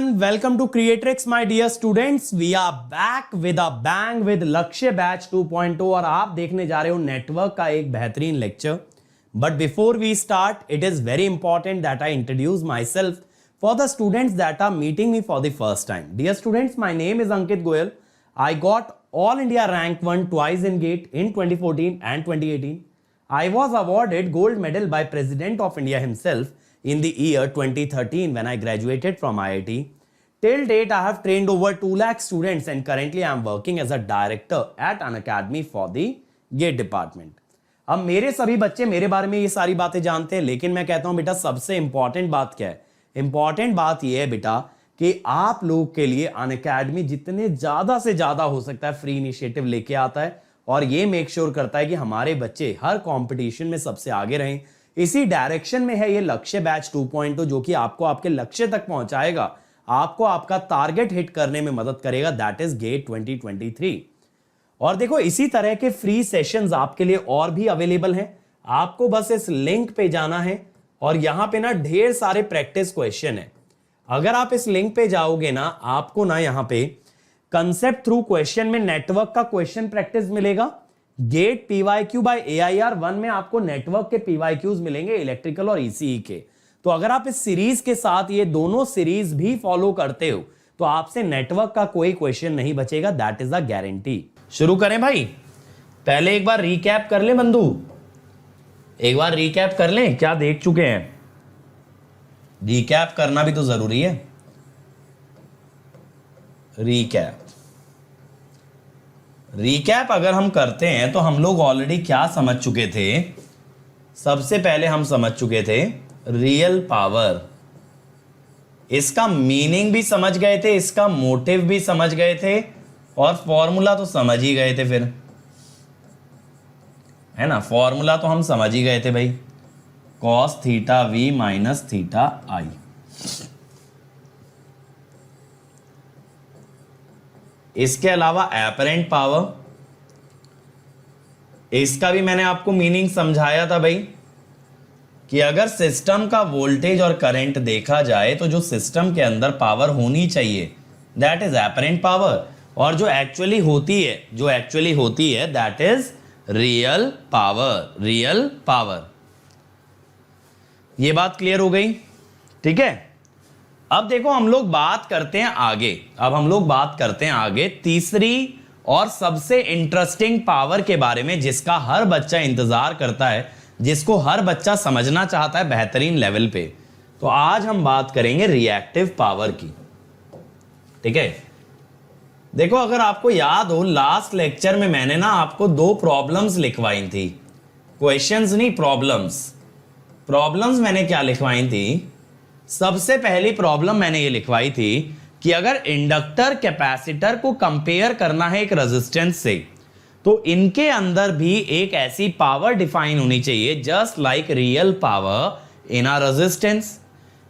everyone, welcome to Creatrix my dear students. We are back with a bang with लक्ष्य batch 2.0 और आप देखने जा रहे हो नेटवर्क का एक बेहतरीन lecture. But before we start, it is very important that I introduce myself for the students that are meeting me for the first time. Dear students, my name is Ankit Goyal. I got All India Rank 1 twice in GATE in 2014 and 2018. I was awarded gold medal by President of India himself in the year 2013 when I graduated from IIT. Till date, I have trained over 2 lakh students and currently I am working as a director at an academy for the GATE department. अब मेरे सभी बच्चे मेरे बारे में ये सारी बातें जानते हैं, लेकिन मैं कहता हूं बेटा सबसे इंपॉर्टेंट बात क्या है? इंपॉर्टेंट बात ये है बेटा कि आप लोग के लिए अन अकेडमी जितने ज्यादा से ज्यादा हो सकता है फ्री इनिशिएटिव लेके आता है और ये मेक श्योर करता है कि हमारे बच्चे हर कंपटीशन में सबसे आगे रहें. इसी डायरेक्शन में है ये लक्ष्य बैच 2.0 जो कि आपको आपके लक्ष्य तक पहुंचाएगा, आपको आपका टारगेट हिट करने में मदद करेगा. That is get 2023. और देखो इसी तरह के फ्री सेशंस आपके लिए और भी अवेलेबल हैं. आपको बस इस लिंक पे जाना है और यहां पे ना ढेर सारे प्रैक्टिस क्वेश्चन है. अगर आप इस लिंक पे जाओगे ना, आपको ना यहां पे कंसेप्ट थ्रू क्वेश्चन में नेटवर्क का क्वेश्चन प्रैक्टिस मिलेगा. गेट पीवाईक्यू बाय एआईआर 1 में आपको नेटवर्क के पीवाईक्यूज मिलेंगे इलेक्ट्रिकल और ईसीई के. तो अगर आप इस सीरीज के साथ ये दोनों सीरीज भी फॉलो करते हो तो आपसे नेटवर्क का कोई क्वेश्चन नहीं बचेगा. That is a guarantee. शुरू करें भाई. पहले एक बार रिकैप कर ले बंधु, एक बार रिकैप कर लें क्या देख चुके हैं. रिकैप करना भी तो जरूरी है. रिकैप अगर हम करते हैं तो हम लोग ऑलरेडी क्या समझ चुके थे. सबसे पहले हम समझ चुके थे रियल पावर. इसका मीनिंग भी समझ गए थे, इसका मोटिव भी समझ गए थे और फॉर्मूला तो समझ ही गए थे. फिर है ना, फॉर्मूला तो हम समझ ही गए थे भाई. Cos theta V minus theta I. इसके अलावा एपरेंट पावर, इसका भी मैंने आपको मीनिंग समझाया था भाई कि अगर सिस्टम का वोल्टेज और करंट देखा जाए तो जो सिस्टम के अंदर पावर होनी चाहिए दैट इज एपरेंट पावर, और जो एक्चुअली होती है दैट इज रियल पावर. ये बात क्लियर हो गई. ठीक है, अब देखो हम लोग बात करते हैं आगे तीसरी और सबसे इंटरेस्टिंग पावर के बारे में जिसका हर बच्चा इंतजार करता है, जिसको हर बच्चा समझना चाहता है बेहतरीन लेवल पे. तो आज हम बात करेंगे रिएक्टिव पावर की. ठीक है, देखो अगर आपको याद हो लास्ट लेक्चर में मैंने ना आपको 2 प्रॉब्लम्स लिखवाई थी. क्वेश्चंस नहीं, प्रॉब्लम्स मैंने क्या लिखवाई थी. सबसे पहली प्रॉब्लम मैंने ये लिखवाई थी कि अगर इंडक्टर कैपेसिटर को कंपेयर करना है एक रेजिस्टेंस से तो इनके अंदर भी एक ऐसी पावर डिफाइन होनी चाहिए just like real power in a resistance.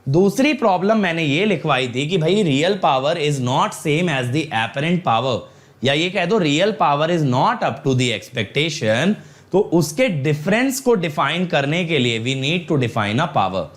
दूसरी प्रॉब्लम मैंने ये लिखवाई थी कि भाई real power is not same as the apparent power, या ये कह दो real power is not up to the expectation. तो उसके डिफरेंस को डिफाइन करने के लिए we need to define a power.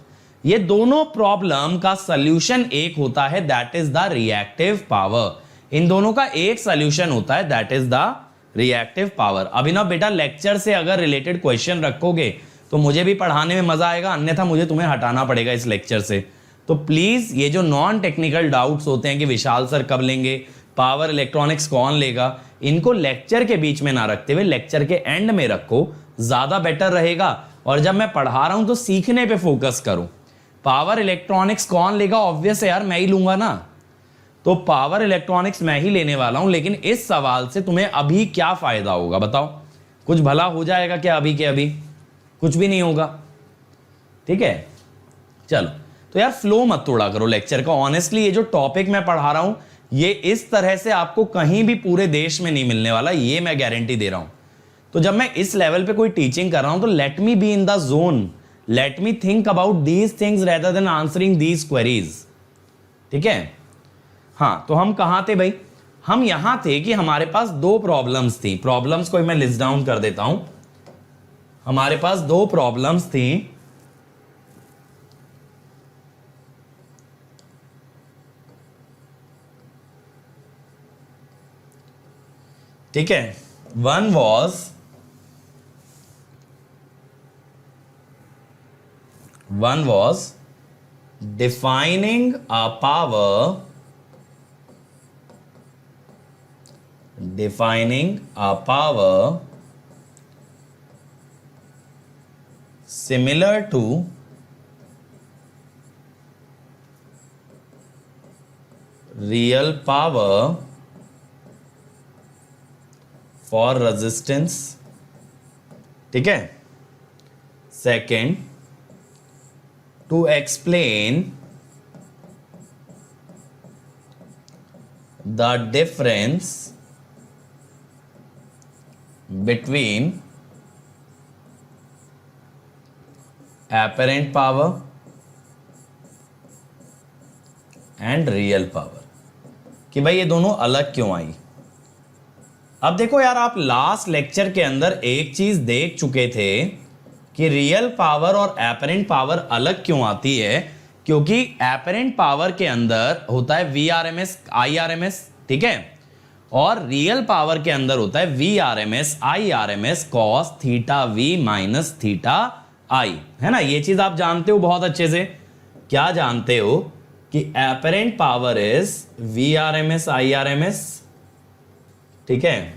ये दोनों प्रॉब्लम का सॉल्यूशन एक होता है that is the reactive power. इन दोनों का एक सॉल्यूशन होता है that is the reactive power. Abhinav बेटा लेक्चर से अगर रिलेटेड क्वेश्चन रखोगे तो मुझे भी पढ़ाने में मजा आएगा, अन्यथा मुझे तुम्हें हटाना पड़ेगा इस लेक्चर से. तो प्लीज ये जो नॉन टेक्निकल डाउट्स होते हैं कि विशाल सर कब लेंगे, पावर इलेक्ट्रॉनिक्स कौन लेगा, इनको लेक्चर के बीच में ना रखते हुए लेक्चर के एंड में रखो, ज्यादा बेटर रहेगा. और जब मैं पढ़ा रहा हूं तो सीखने पे फोकस करूं. पावर इलेक्ट्रॉनिक्स कौन लेगा, ऑब्वियस है यार मैं ही लूंगा ना. तो पावर इलेक्ट्रॉनिक्स मैं ही लेने वाला हूं, लेकिन इस सवाल से तुम्हें अभी क्या फायदा होगा बताओ. कुछ भला हो जाएगा क्या अभी के अभी? कुछ भी नहीं होगा. ठीक है, चलो तो यार फ्लो मत तोड़ा करो लेक्चर का. ऑनेस्टली ये जो टॉपिक मैं पढ़ा रहा हूं ये इस तरह से आपको कहीं भी पूरे देश में नहीं मिलने वाला, ये मैं गारंटी दे रहा हूं. तो जब मैं इस लेवल पे कोई टीचिंग कर रहा हूं तो let me be in the zone, let me think about these things rather than answering these queries. ठीक है, हाँ तो हम कहां थे भाई? हम यहां थे कि हमारे पास 2 प्रॉब्लम्स थी. प्रॉब्लम्स को मैं लिस्ट डाउन कर देता हूं. हमारे पास 2 प्रॉब्लम्स थी. ठीक है, one was defining a power similar to real power for resistance. ठीक है, second, to explain the difference between apparent power and real power, कि भाई ये दोनों अलग क्यों आई। अब देखो यार, आप लास्ट लेक्चर के अंदर एक चीज देख चुके थे कि रियल पावर और एपरेंट पावर अलग क्यों आती है, क्योंकि एपरेंट पावर के अंदर होता है VRMS IRMS, ठीक है, और रियल पावर के अंदर होता है VRMS IRMS cos theta V minus theta I, है ना। ये चीज आप जानते हो बहुत अच्छे से। क्या जानते हो कि apparent power is VRMS IRMS, ठीक है,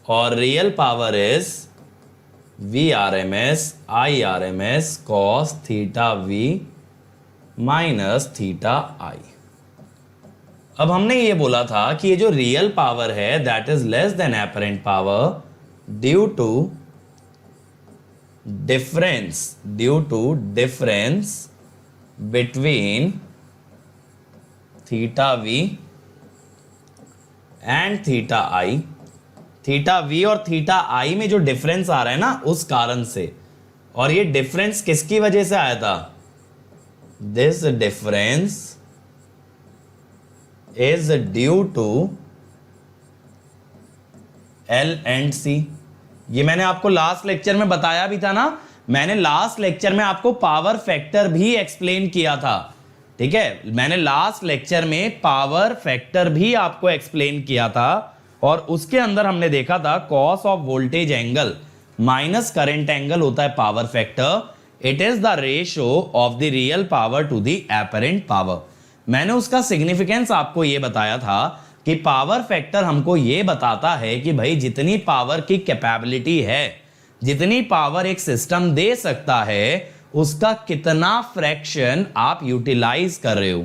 और real power is VRMS IRMS cos theta V minus theta I। अब हमने ये बोला था कि ये जो रियल पावर है that is less than apparent power due to difference between theta V and theta I। Theta V और थीटा I में जो डिफरेंस आ रहा है ना, उस कारण से। और ये डिफरेंस किसकी वजह से आया था? This difference is due to L and C। ये मैंने आपको लास्ट लेक्चर में बताया भी था ना। मैंने लास्ट लेक्चर में आपको पावर फैक्टर भी एक्सप्लेन किया था, ठीक है। मैंने लास्ट लेक्चर में पावर फैक्टर भी आपको एक्सप्लेन किया था, और उसके अंदर हमने देखा था cos of voltage angle minus current angle होता है power factor. It is the ratio of the real power to the apparent power. मैंने उसका सिग्निफिकेंस आपको यह बताया था कि पावर फैक्टर हमको यह बताता है कि भाई जितनी पावर की कैपेबिलिटी है, जितनी पावर एक सिस्टम दे सकता है, उसका कितना फ्रैक्शन आप यूटिलाइज कर रहे हो,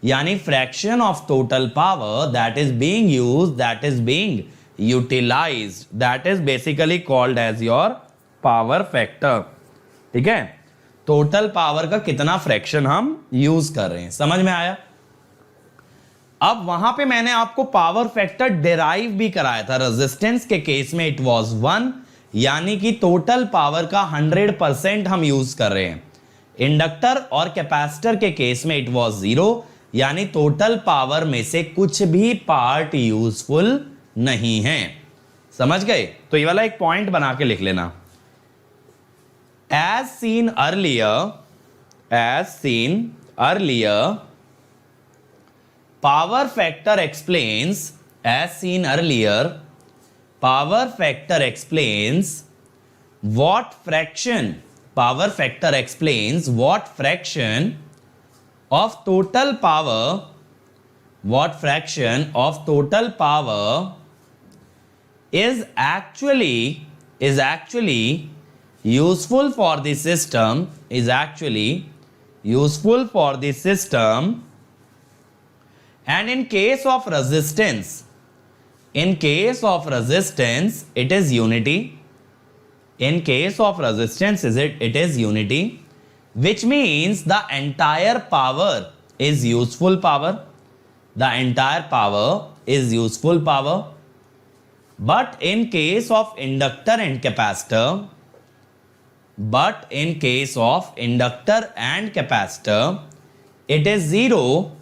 यानी fraction of total power that is being used, that is being utilised, that is basically called as your power factor, ठीक है। टोटल पावर का कितना फ्रैक्शन हम यूज कर रहे हैं, समझ में आया। अब वहां पे मैंने आपको पावर फैक्टर डिराइव भी कराया था। रेजिस्टेंस के केस में इट वाज 1, यानी कि टोटल पावर का 100% हम यूज कर रहे हैं। इंडक्टर और कैपेसिटर के केस में इट वाज 0, यानी टोटल पावर में से कुछ भी पार्ट यूजफुल नहीं है। समझ गए? तो ये वाला एक पॉइंट बना के लिख लेना। As seen earlier power factor explains what fraction of total power is actually useful for the system, and in case of resistance it is unity. In case of resistance it is unity, which means the entire power is useful power. The entire power is useful power. But in case of inductor and capacitor, it is 0.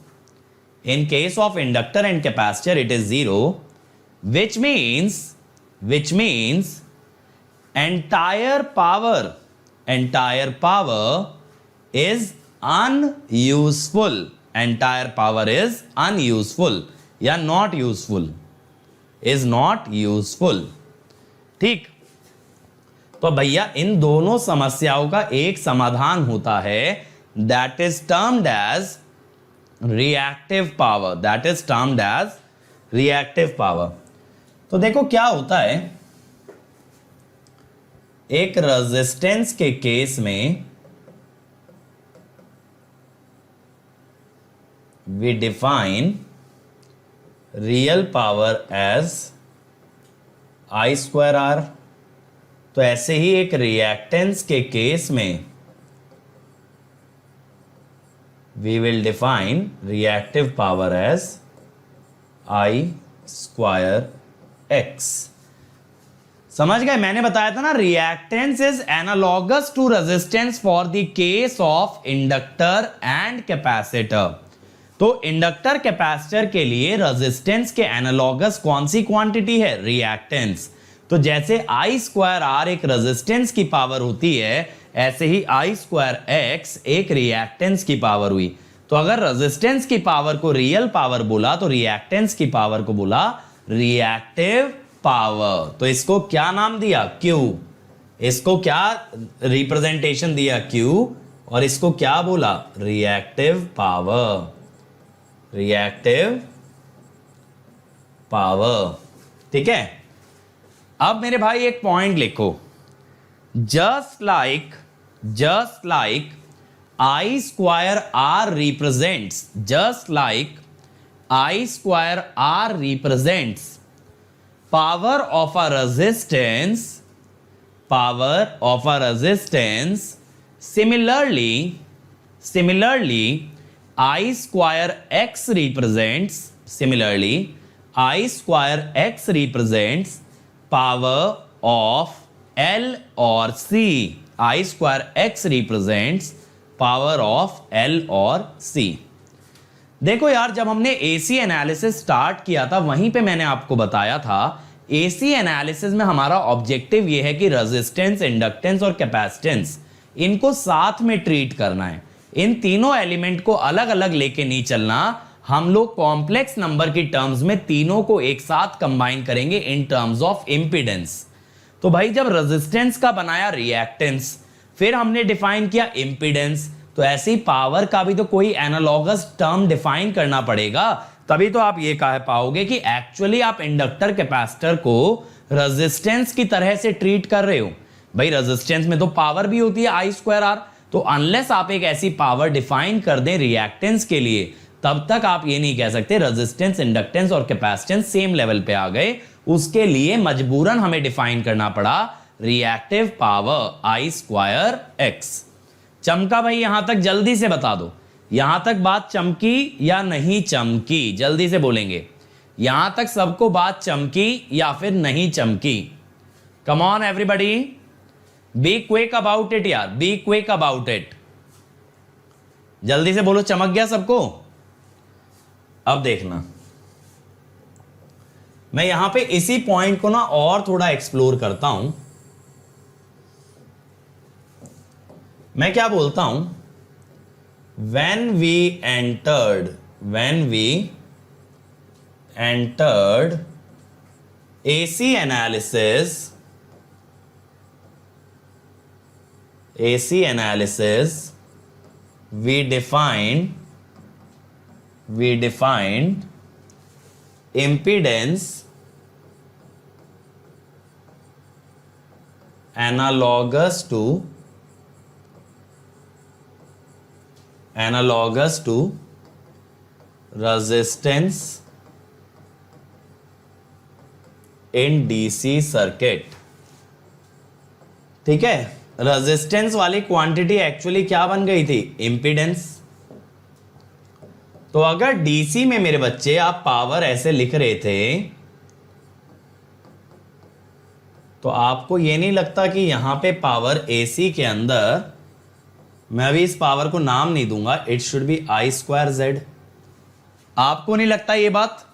In case of inductor and capacitor it is 0, which means entire power is unuseful. Entire power is unuseful या not useful. Is not useful. ठीक, तो भैया इन दोनों समस्याओं का एक समाधान होता है, that is termed as reactive power, that is termed as reactive power. तो देखो क्या होता है, एक रेजिस्टेंस के केस में we define real power as I square R। तो ऐसे ही एक रिएक्टेंस के केस में we will define reactive power as I square X। समझ गए? मैंने बताया था ना, reactance is analogous to resistance for the case of inductor and capacitor. तो इंडक्टर कैपेसिटर के लिए रेजिस्टेंस के एनालॉगस कौन सी क्वांटिटी है? रिएक्टेंस। तो जैसे आई स्क्वायर आर एक रेजिस्टेंस की पावर होती है, ऐसे ही आई स्क्वायर एक्स एक रिएक्टेंस की पावर हुई। तो अगर रेजिस्टेंस की पावर को रियल पावर बोला तो रिएक्टेंस की पावर को बोला रिएक्टिव पावर। तो इसको क्या नाम दिया? क्यू। इसको क्या रिप्रेजेंटेशन दिया? क्यू। और इसको क्या बोला? Reactive power, reactive power. ठीक है, अब मेरे भाई एक पॉइंट लिखो, just like I square R represents, just like I square R represents power of a resistance, power of a resistance, similarly I square X represents, similarly I square X represents power of L or C। I square X represents power of L or C। देखो यार, जब हमने AC analysis start किया था वहीं पे मैंने आपको बताया था, AC एनालिसिस में हमारा ऑब्जेक्टिव यह है कि रेजिस्टेंस, इंडक्टेंस और कैपेसिटेंस इनको साथ में ट्रीट करना है। इन तीनों एलिमेंट को अलग अलग लेके नहीं चलना, हम लोग कॉम्प्लेक्स नंबर की टर्म्स में तीनों को एक साथ कंबाइन करेंगे इन टर्म्स ऑफ इंपीडेंस। तो भाई जब रेजिस्टेंस का बनाया रिएक्टेंस, फिर हमने डिफाइन किया इंपीडेंस, तो ऐसी पावर का भी तो कोई एनालॉगस टर्म डिफाइन करना पड़ेगा, तभी तो आप ये कह पाओगे कि एक्चुअली आप इंडक्टर कैपेसिटर को रेजिस्टेंस की तरह से ट्रीट कर रहे हो। भाई रेजिस्टेंस में तो पावर भी होती है आई स्क्वायर आर, तो अनलेस आप एक ऐसी पावर डिफाइन कर दें रिएक्टेंस के लिए, तब तक आप ये नहीं कह सकते रेजिस्टेंस, इंडक्टेंस और कैपेसिटेंस सेम लेवल पे आ गए। उसके लिए मजबूरन हमें डिफाइन करना पड़ा रिएक्टिव पावर आई स्क्वायर एक्स। चमका भाई यहां तक? जल्दी से बता दो, यहां तक बात चमकी या नहीं चमकी? जल्दी से बोलेंगे, यहां तक सबको बात चमकी या फिर नहीं चमकी? Come on everybody, be quick about it यार, बी क्विक अबाउट इट। जल्दी से बोलो, चमक गया सबको? अब देखना, मैं यहां पे इसी पॉइंट को ना और थोड़ा एक्सप्लोर करता हूं। मैं क्या बोलता हूं, when we entered AC analysis, we defined impedance analogous to resistance in DC circuit। ठीक है, रेजिस्टेंस वाली क्वांटिटी एक्चुअली क्या बन गई थी? इंपीडेंस। तो अगर डीसी में मेरे बच्चे आप पावर ऐसे लिख रहे थे, तो आपको ये नहीं लगता कि यहां पे पावर एसी के अंदर, मैं अभी इस पावर को नाम नहीं दूंगा, it should be I square Z. आपको नहीं लगता ये बात?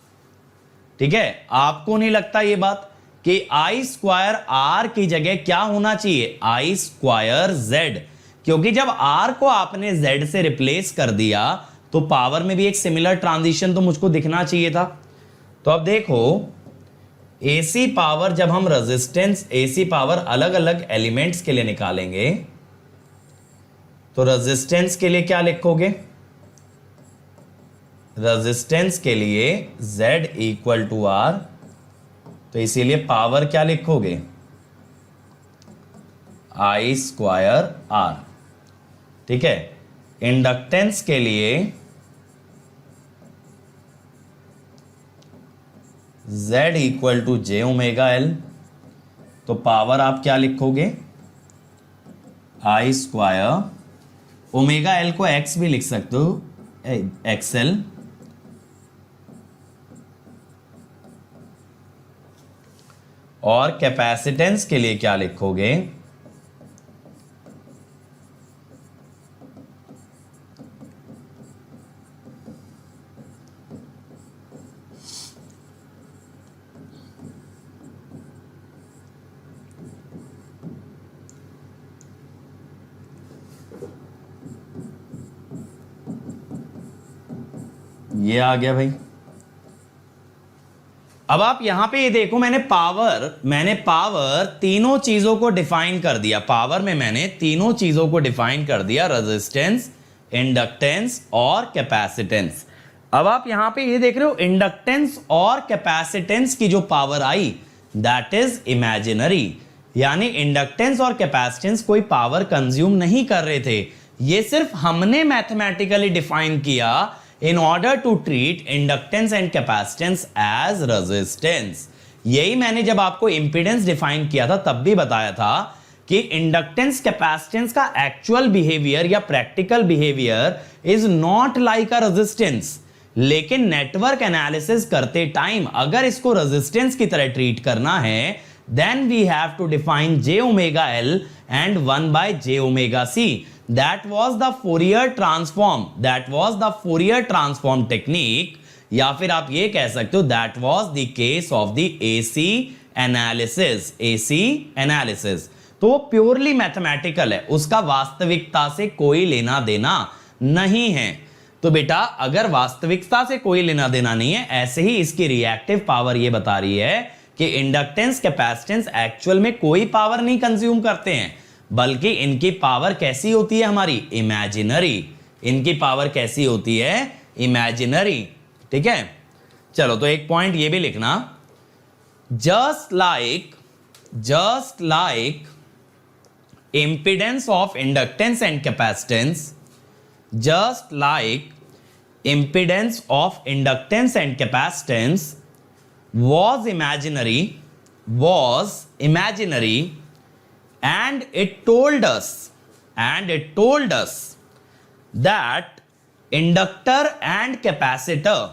ठीक है, आपको नहीं लगता ये बात कि आई स्क्वायर आर की जगह क्या होना चाहिए? आई स्क्वायर जेड। क्योंकि जब आर को आपने जेड से रिप्लेस कर दिया तो पावर में भी एक सिमिलर ट्रांजिशन तो मुझको दिखना चाहिए था। तो अब देखो, एसी पावर जब हम रेजिस्टेंस एसी पावर अलग अलग एलिमेंट्स के लिए निकालेंगे तो रेजिस्टेंस के लिए क्या लिखोगे? रेजिस्टेंस के लिए Z इक्वल टू R, तो इसीलिए पावर क्या लिखोगे? I square R। ठीक है। इंडक्टेंस के लिए Z equal to J omega L, तो पावर आप क्या लिखोगे? I स्क्वायर, ओमेगा L को X भी लिख सकते हो, XL, और कैपेसिटेंस के लिए क्या लिखोगे? ये आ गया भाई। अब आप यहां पे ये देखो, मैंने पावर तीनों चीजों को डिफाइन कर दिया। पावर में मैंने तीनों चीजों को डिफाइन कर दिया, रेजिस्टेंस, इंडक्टेंस और कैपेसिटेंस। अब आप यहां पे ये देख रहे हो, इंडक्टेंस और कैपेसिटेंस की जो power I that is imaginary, यानी इंडक्टेंस और कैपेसिटेंस कोई पावर कंज्यूम नहीं कर रहे थे, ये सिर्फ हमने मैथमेटिकली डिफाइन किया in order to treat inductance and capacitance as resistance। यही मैंने जब आपको इंपीडेंस डिफाइन किया था तब भी बताया था कि इंडक्टेंस कैपेसिटेंस का एक्चुअल बिहेवियर या practical behaviour is not like a resistance, लेकिन नेटवर्क एनालिसिस करते टाइम अगर इसको रेजिस्टेंस की तरह ट्रीट करना है then we have to define j omega L and 1 by j omega C। That was the Fourier transform technique, या फिर आप ये कह सकते हो that was the case of the AC analysis। तो वो प्योरली मैथमेटिकल है, उसका वास्तविकता से कोई लेना देना नहीं है। तो बेटा अगर वास्तविकता से कोई लेना देना नहीं है, ऐसे ही इसकी रिएक्टिव पावर ये बता रही है कि इंडक्टेंस कैपेसिटेंस एक्चुअल में कोई पावर नहीं कंज्यूम करते हैं, बल्कि इनकी पावर कैसी होती है? हमारी इमेजिनरी। इनकी पावर कैसी होती है? इमेजिनरी। ठीक है, चलो तो एक पॉइंट ये भी लिखना, just like impedance of inductance and capacitance, just like impedance of inductance and capacitance was imaginary, and it told us that inductor and capacitor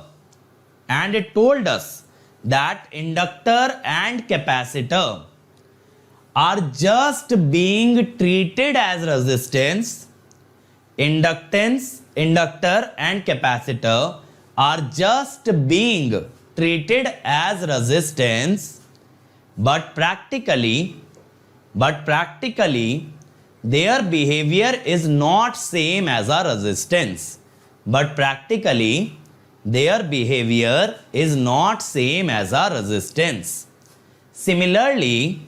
are just being treated as resistance. Inductor and capacitor are just being treated as resistance, but practically their behavior is not same as a resistance. Similarly,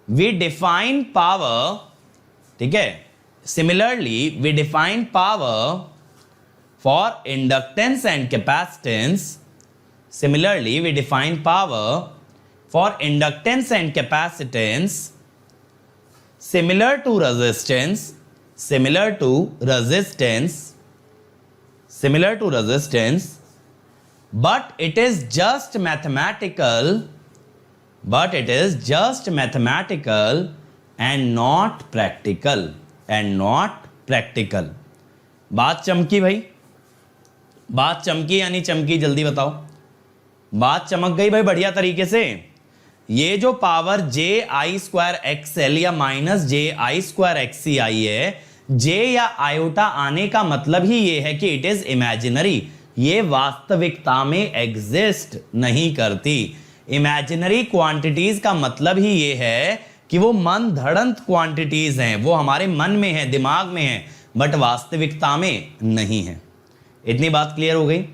we define power, ठीक है, similarly we define power for inductance and capacitance, similar to resistance, but it is just mathematical and not practical। बात चमकी भाई, बात चमकी यानी चमकी, जल्दी बताओ। बात चमक गई भाई बढ़िया तरीके से। ये जो पावर JI2XL या -JI2XC आई है, J या आयोटा आने का मतलब ही ये है कि इट इज इमेजिनरी, ये वास्तविकता में एग्जिस्ट नहीं करती। इमेजिनरी क्वांटिटीज का मतलब ही ये है कि वो मन धड़ंत क्वांटिटीज हैं, वो हमारे मन में है, दिमाग में है, बट वास्तविकता में नहीं है। इतनी बात क्लियर हो गई।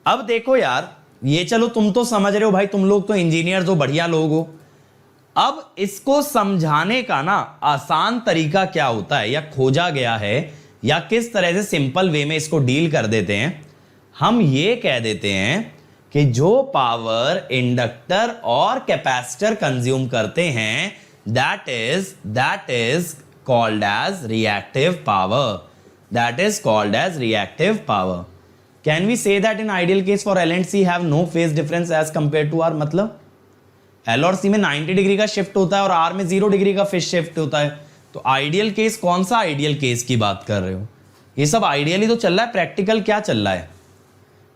अब देखो यार, ये चलो तुम तो समझ रहे हो भाई, तुम लोग तो इंजीनियर्स हो, बढ़िया लोग हो। अब इसको समझाने का ना आसान तरीका क्या होता है या खोजा गया है, या किस तरह से सिंपल वे में इसको डील कर देते हैं, हम ये कह देते हैं कि जो पावर इंडक्टर और कैपेसिटर कंज्यूम करते हैं that is called as reactive power, that is called as reactive power. Can we say that in ideal case for L and C have no phase difference as compare to R, मतलब L और C में 90 degree का shift होता है और are में 0 degree का phase shift होता है। तो आइडियल केस, कौन सा आइडियल केस की बात कर रहे हो? ये सब आइडियली तो चल रहा है, प्रैक्टिकल क्या चल रहा है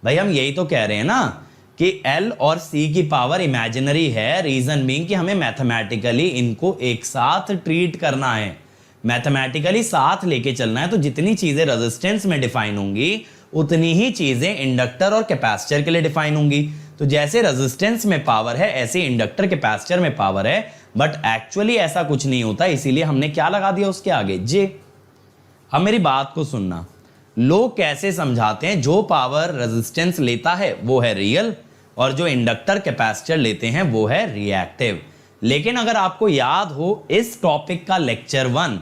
भाई? हम यही तो कह रहे हैं ना कि एल और सी की पावर इमेजिनरी है, रीजन बीइंग कि हमें मैथमेटिकली इनको एक साथ ट्रीट करना है, मैथमेटिकली साथ लेके चलना है। तो जितनी चीजें रेजिस्टेंस में डिफाइन होंगी उतनी ही चीजें इंडक्टर और कैपेसिटर के लिए डिफाइन होंगी। तो जैसे रेजिस्टेंस में पावर है ऐसे इंडक्टर कैपेसिटर में पावर है, बट एक्चुअली ऐसा कुछ नहीं होता, इसीलिए हमने क्या लगा दिया उसके आगे, जे। अब मेरी बात को सुनना, लोग कैसे समझाते हैं, जो पावर रेजिस्टेंस लेता है वो है रियल और जो इंडक्टर कैपेसिटर लेते हैं वो है रिएक्टिव। लेकिन अगर आपको याद हो इस टॉपिक का लेक्चर 1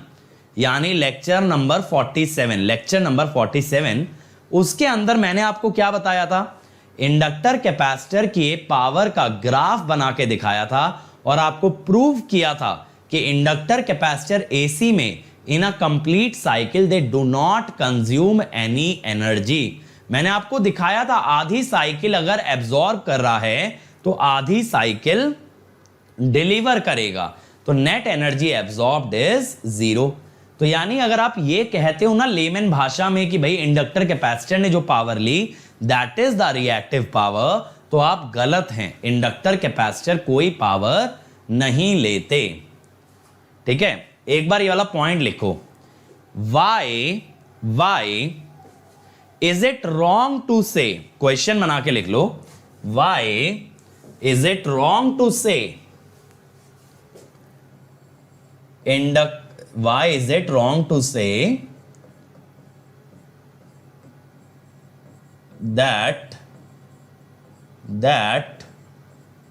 यानी लेक्चर नंबर 47, उसके अंदर मैंने आपको क्या बताया था, इंडक्टर कैपेसिटर के पावर का ग्राफ बना के दिखाया था और आपको प्रूव किया था कि इंडक्टर कैपेसिटर एसी में in a complete cycle they do not consume any energy. मैंने आपको दिखाया था आधी साइकिल अगर एब्जॉर्ब कर रहा है तो आधी साइकिल डिलीवर करेगा, तो नेट एनर्जी एब्जॉर्ब्ड इज 0। तो यानी अगर आप ये कहते हो ना लेमन भाषा में कि भाई इंडक्टर कैपेसिटर ने जो पावर ली that is the reactive power, तो आप गलत हैं। इंडक्टर कैपेसिटर कोई पावर नहीं लेते। ठीक है, एक बार ये वाला पॉइंट लिखो, why is it wrong to say, question बना के लिख लो, why is it wrong to say why is it wrong to say that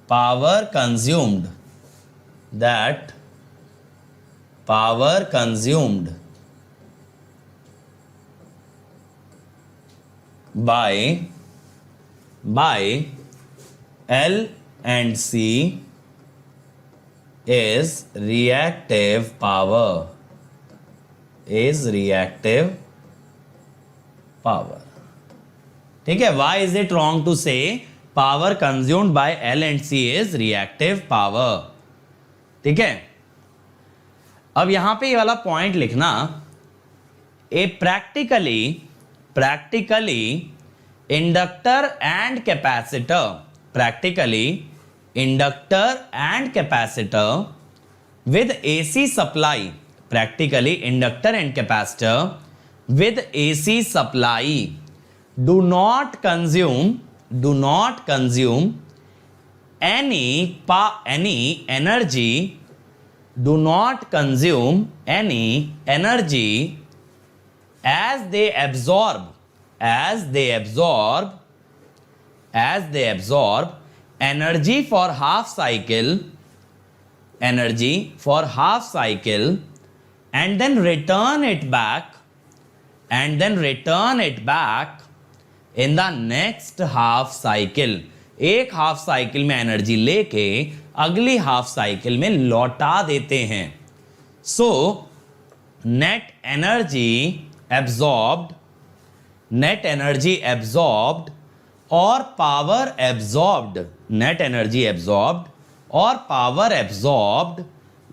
power consumed by L and C is reactive power, ठीक है। why is it wrong to say power consumed by L and C is reactive power, ठीक है। अब यहां पे ये वाला point लिखना, a practically inductor and capacitor with AC supply, practically inductor and capacitor with AC supply do not consume any energy, as they absorb energy for half cycle and then return it back in the next half cycle। एक half cycle में energy लेके अगली half cycle में लौटा देते हैं। So net energy absorbed और power absorbed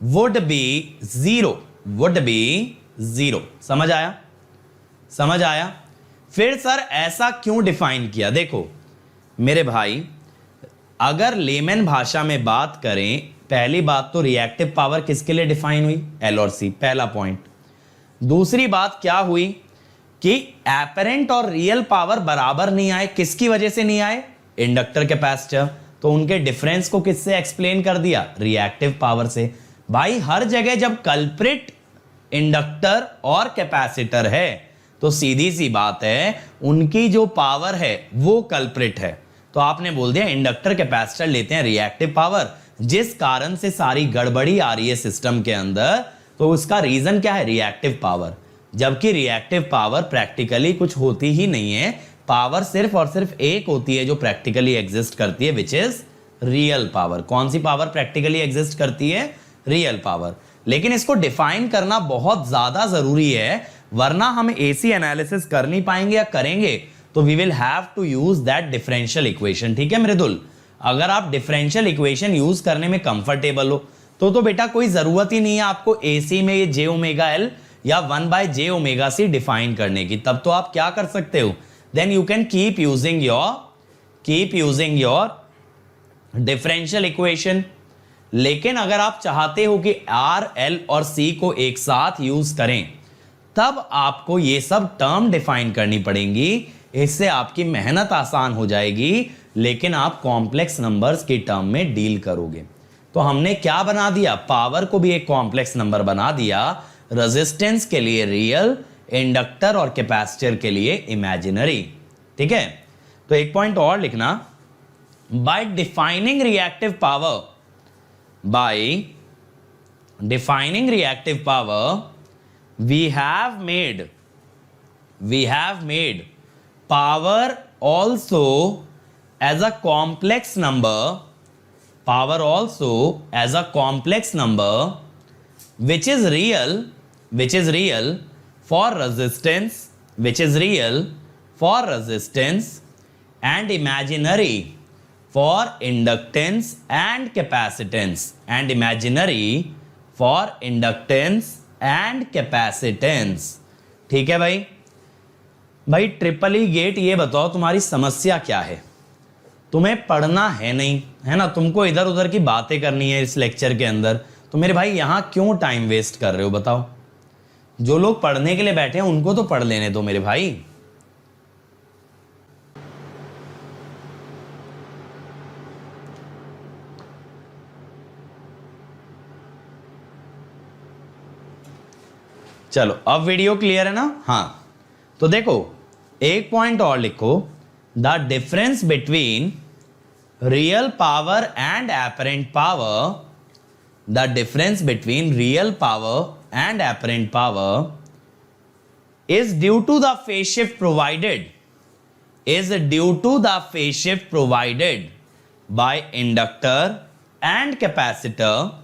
would be zero। समझ आया? फिर सर ऐसा क्यों डिफाइन किया? देखो मेरे भाई, अगर लेमन भाषा में बात करें, पहली बात तो रिएक्टिव पावर किसके लिए डिफाइन हुई? एल और सी, पहला पॉइंट। दूसरी बात क्या हुई कि एपरेंट और रियल पावर बराबर नहीं आए। किसकी वजह से नहीं आए? Inductor capacitor. तो उनके डिफरेंस को किससे एक्सप्लेन कर दिया? रिएक्टिव पावर से। भाई हर जगह जब कल्प्रिट इंडक्टर और कैपेसिटर है तो सीधी सी बात है उनकी जो पावर है वो कल्प्रिट है। तो आपने बोल दिया इंडक्टर कैपेसिटर लेते हैं रिएक्टिव पावर, जिस कारण से सारी गड़बड़ी आ रही है सिस्टम के अंदर, तो उसका रीजन क्या है? Reactive power. जबकि रिएक्टिव पावर प्रैक्टिकली कुछ होती ही नहीं है, पावर सिर्फ और सिर्फ एक होती है जो प्रैक्टिकली एग्जिस्ट करती है, विच इज रियल पावर। कौन सी पावर प्रैक्टिकली एग्जिस्ट करती है? Real power. लेकिन इसको डिफाइन करना बहुत ज्यादा जरूरी है, वरना हम एसी एनालिसिस कर नहीं पाएंगे, या करेंगे तो we will have to use that differential equation. ठीक है मृदुल, अगर आप डिफरेंशियल इक्वेशन यूज करने में कंफर्टेबल हो तो बेटा कोई जरूरत ही नहीं है आपको एसी में ये जे ओमेगा एल या 1/j ओमेगा सी डिफाइन करने की। तब तो आप क्या कर सकते हो? Then you can keep using your differential equation. लेकिन अगर आप चाहते हो कि R, L और C को एक साथ यूज करें, तब आपको ये सब टर्म डिफाइन करनी पड़ेंगी। इससे आपकी मेहनत आसान हो जाएगी, लेकिन आप कॉम्प्लेक्स नंबर्स की टर्म में डील करोगे। तो हमने क्या बना दिया? पावर को भी एक कॉम्प्लेक्स नंबर बना दिया, रेजिस्टेंस के लिए रियल, इंडक्टर और कैपेसिटर के लिए इमेजिनरी। ठीक है, तो एक पॉइंट और लिखना, bye defining reactive power we have made power also as a complex number, which is real for resistance, and imaginary for inductance and capacitance, ठीक है भाई ट्रिपल ई गेट, ये बताओ तुम्हारी समस्या क्या है? तुम्हें पढ़ना है नहीं, है ना? तुमको इधर उधर की बातें करनी है इस लेक्चर के अंदर, तो मेरे भाई यहां क्यों टाइम वेस्ट कर रहे हो बताओ? जो लोग पढ़ने के लिए बैठे हैं उनको तो पढ़ लेने दो मेरे भाई। चलो अब वीडियो क्लियर है ना? हाँ, तो देखो एक पॉइंट और लिखो, the difference between real power and apparent power, is due to the phase shift provided by inductor and capacitor,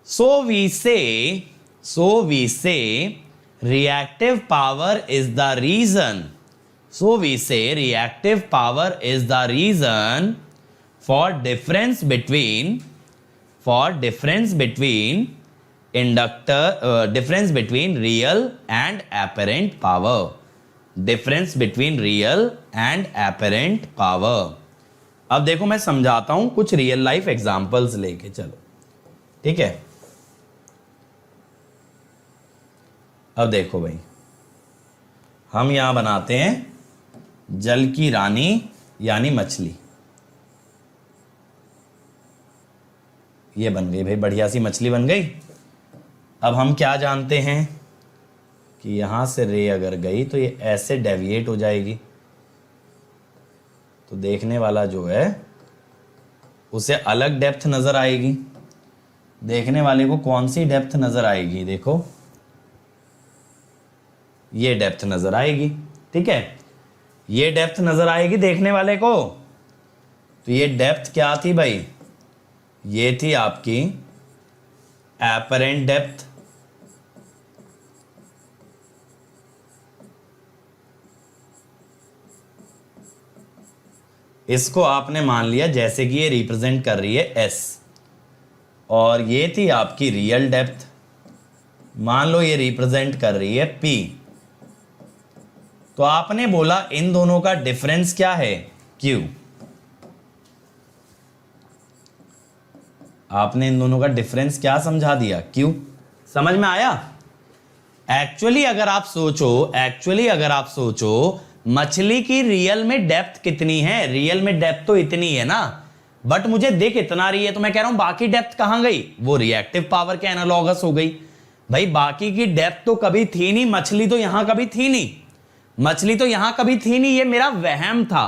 so we say reactive power is the reason for difference between real and apparent power। अब देखो मैं समझाता हूं कुछ real life examples लेके, चलो ठीक है। अब देखो भाई, हम यहां बनाते हैं जल की रानी यानी मछली। ये बन गई भाई, बढ़िया सी मछली बन गई। अब हम क्या जानते हैं कि यहां से रे अगर गई तो ये ऐसे डेविएट हो जाएगी, तो देखने वाला जो है उसे अलग डेप्थ नजर आएगी। देखने वाले को कौन सी डेप्थ नजर आएगी? देखो ये डेप्थ नजर आएगी, ठीक है, ये डेप्थ नजर आएगी देखने वाले को। तो ये डेप्थ क्या थी भाई? ये थी आपकी एपरेंट डेप्थ। इसको आपने मान लिया जैसे कि ये रिप्रेजेंट कर रही है एस, और ये थी आपकी रियल डेप्थ, मान लो ये रिप्रेजेंट कर रही है पी। तो आपने बोला इन दोनों का डिफरेंस क्या है? क्यू। आपने इन दोनों का डिफरेंस क्या समझा दिया? क्यू। समझ में आया? एक्चुअली अगर आप सोचो मछली की रियल में डेप्थ कितनी है? रियल में डेप्थ तो इतनी है ना, बट मुझे दिख इतना रही है, तो मैं कह रहा हूं बाकी डेप्थ कहां गई? वो रिएक्टिव पावर के एनालॉगस हो गई। भाई बाकी की डेप्थ तो कभी थी नहीं, मछली तो यहां कभी थी नहीं, मछली तो यहां कभी थी नहीं, ये मेरा वहम था।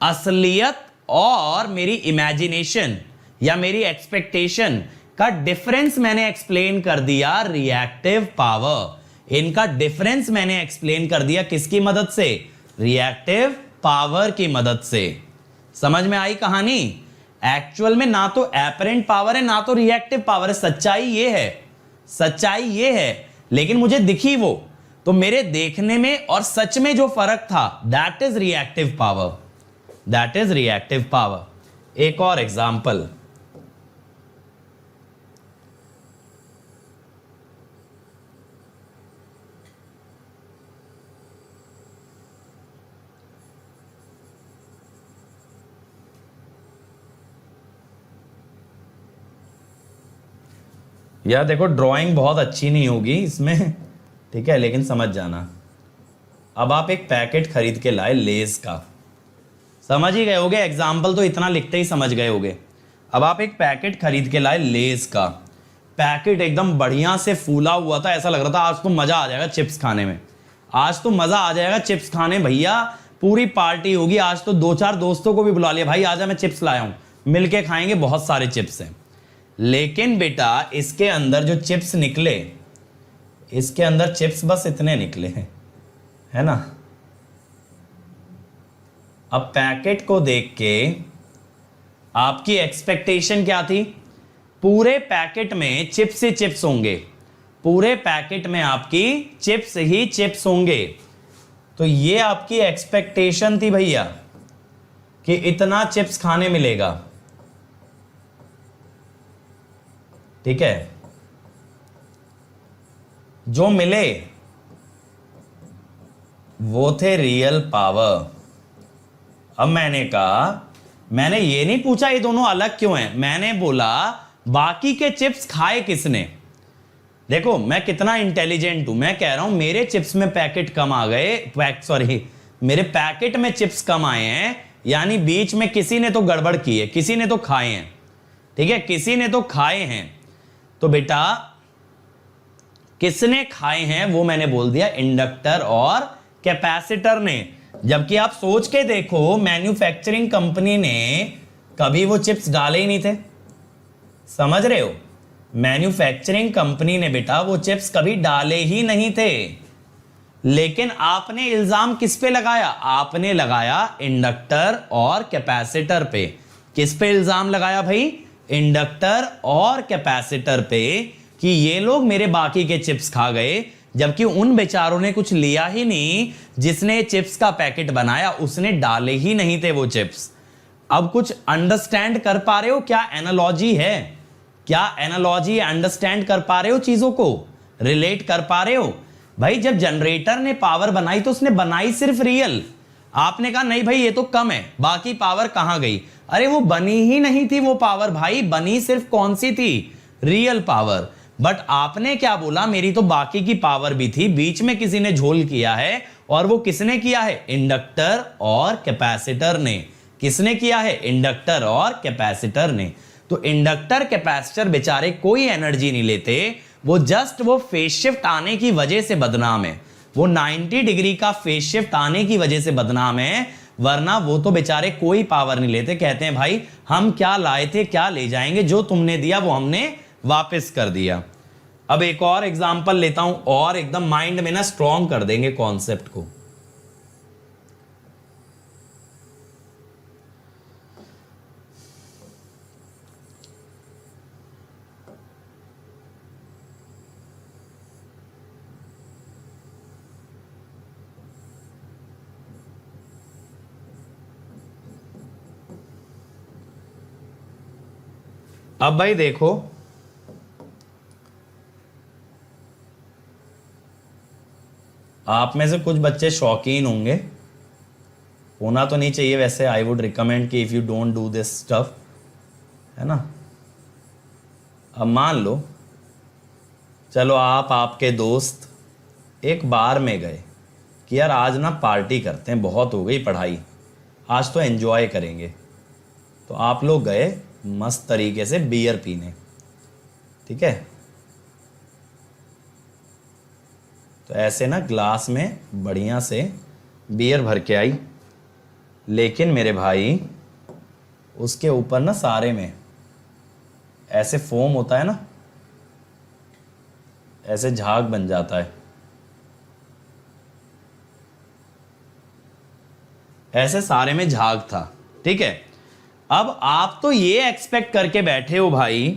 असलियत और मेरी इमेजिनेशन या मेरी एक्सपेक्टेशन का डिफरेंस मैंने एक्सप्लेन कर दिया रिएक्टिव पावर। इनका डिफरेंस मैंने एक्सप्लेन कर दिया किसकी मदद से? रिएक्टिव पावर की मदद से। समझ में आई कहानी? एक्चुअल में ना तो एपरेंट पावर है ना तो रिएक्टिव पावर है, सच्चाई ये है, सच्चाई ये है, लेकिन मुझे दिखी वो, तो मेरे देखने में और सच में जो फर्क था that is reactive power, that is reactive power. एक और एग्जांपल, यार देखो ड्राइंग बहुत अच्छी नहीं होगी इसमें, ठीक है, लेकिन समझ जाना। अब आप एक पैकेट खरीद के लाए लेज का, समझ ही गए होगे, एग्जाम्पल तो इतना लिखते ही समझ गए होगे। अब आप एक पैकेट खरीद के लाए लेज का, पैकेट एकदम बढ़िया से फूला हुआ था, ऐसा लग रहा था आज तो मजा आ जाएगा चिप्स खाने में, आज तो मजा आ जाएगा चिप्स खाने, भैया पूरी पार्टी होगी, आज तो 2-4 दोस्तों को भी बुला लिया, भाई आजा मैं चिप्स लाया हूं, मिलके खाएंगे, बहुत सारे चिप्स हैं। लेकिन बेटा इसके अंदर जो चिप्स निकले, इसके अंदर चिप्स बस इतने निकले हैं, है ना। अब पैकेट को देख के आपकी एक्सपेक्टेशन क्या थी? पूरे पैकेट में चिप्स ही चिप्स होंगे, पूरे पैकेट में आपकी चिप्स ही चिप्स होंगे, तो ये आपकी एक्सपेक्टेशन थी भैया कि इतना चिप्स खाने मिलेगा, ठीक है। जो मिले वो थे रियल पावर। अब मैंने कहा, मैंने ये नहीं पूछा ये दोनों अलग क्यों हैं, मैंने बोला बाकी के चिप्स खाए किसने। देखो मैं कितना इंटेलिजेंट हूं, मैं कह रहा हूं मेरे चिप्स में पैकेट कम आ गए, मेरे पैकेट में चिप्स कम आए हैं, यानी बीच में किसी ने तो गड़बड़ की है, किसी ने तो खाए हैं, ठीक है, किसी ने तो खाए हैं। तो बेटा किसने खाए हैं वो मैंने बोल दिया इंडक्टर और कैपेसिटर ने। जबकि आप सोच के देखो मैन्युफैक्चरिंग कंपनी ने कभी वो चिप्स डाले ही नहीं थे, समझ रहे हो, मैन्युफैक्चरिंग कंपनी ने बेटा वो चिप्स कभी डाले ही नहीं थे। लेकिन आपने इल्जाम किस पे लगाया? आपने लगाया इंडक्टर और कैपेसिटर पे। किस पे इल्जाम लगाया भाई? इंडक्टर और कैपेसिटर पे, कि ये लोग मेरे बाकी के चिप्स खा गए, जबकि उन बेचारों ने कुछ लिया ही नहीं, जिसने चिप्स का पैकेट बनाया उसने डाले ही नहीं थे वो चिप्स। अब कुछ अंडरस्टैंड कर पा रहे हो क्या एनालॉजी है? क्या एनालॉजी अंडरस्टैंड कर पा रहे हो, चीजों को रिलेट कर पा रहे हो? भाई जब जनरेटर ने पावर बनाई तो उसने बनाई सिर्फ रियल, आपने कहा नहीं भाई ये तो कम है, बाकी पावर कहां गई? अरे वो बनी ही नहीं थी वो पावर भाई, बनी सिर्फ कौन सी थी? Real power. बट आपने क्या बोला? मेरी तो बाकी की पावर भी थी, बीच में किसी ने झोल किया है, और वो किसने किया है? इंडक्टर और कैपेसिटर ने। किसने किया है? इंडक्टर और कैपेसिटर ने। तो इंडक्टर कैपेसिटर बेचारे कोई एनर्जी नहीं लेते, वो जस्ट वो फेज शिफ्ट आने की वजह से बदनाम है, वो 90 डिग्री का फेज शिफ्ट आने की वजह से बदनाम है, वरना वो तो बेचारे कोई पावर नहीं लेते। कहते हैं भाई हम क्या लाए थे क्या ले जाएंगे, जो तुमने दिया वो हमने वापस कर दिया। अब एक और एग्जांपल लेता हूं और एकदम माइंड में ना स्ट्रॉन्ग कर देंगे कॉन्सेप्ट को। अब भाई देखो, आप में से कुछ बच्चे शौकीन होंगे, होना तो नहीं चाहिए वैसे, आई वुड रिकमेंड कि if you don't do this stuff, है ना। अब मान लो चलो आप आपके दोस्त एक बार में गए कि यार आज ना पार्टी करते हैं, बहुत हो गई पढ़ाई, आज तो एंजॉय करेंगे। तो आप लोग गए मस्त तरीके से बियर पीने, ठीक है। तो ऐसे ना ग्लास में बढ़िया से बियर भर के आई, लेकिन मेरे भाई उसके ऊपर ना सारे में ऐसे फोम होता है ना, ऐसे झाग बन जाता है, ऐसे सारे में झाग था। ठीक है, अब आप तो ये एक्सपेक्ट करके बैठे हो भाई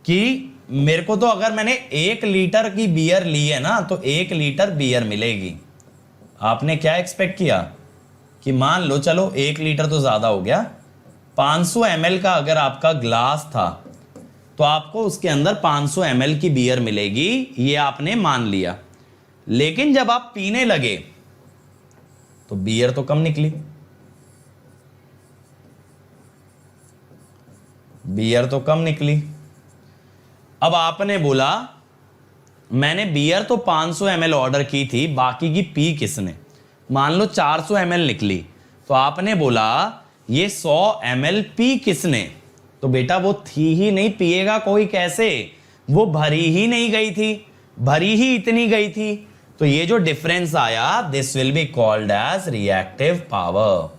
कि मेरे को तो अगर मैंने 1 लीटर की बियर ली है ना तो 1 लीटर बियर मिलेगी। आपने क्या एक्सपेक्ट किया कि मान लो चलो 1 लीटर तो ज्यादा हो गया, 500 ml का अगर आपका ग्लास था तो आपको उसके अंदर 500 ml की बियर मिलेगी, ये आपने मान लिया। लेकिन जब आप पीने लगे तो बियर तो कम निकली, बियर तो कम निकली। अब आपने बोला मैंने बियर तो 500 ml ऑर्डर की थी, बाकी की पी किसने? मान लो 400 ml निकली, तो आपने बोला ये 100 ml पी किसने? तो बेटा वो थी ही नहीं, पिएगा कोई कैसे? वो भरी ही नहीं गई थी, भरी ही इतनी गई थी। तो ये जो डिफरेंस आया, this will be called as reactive power.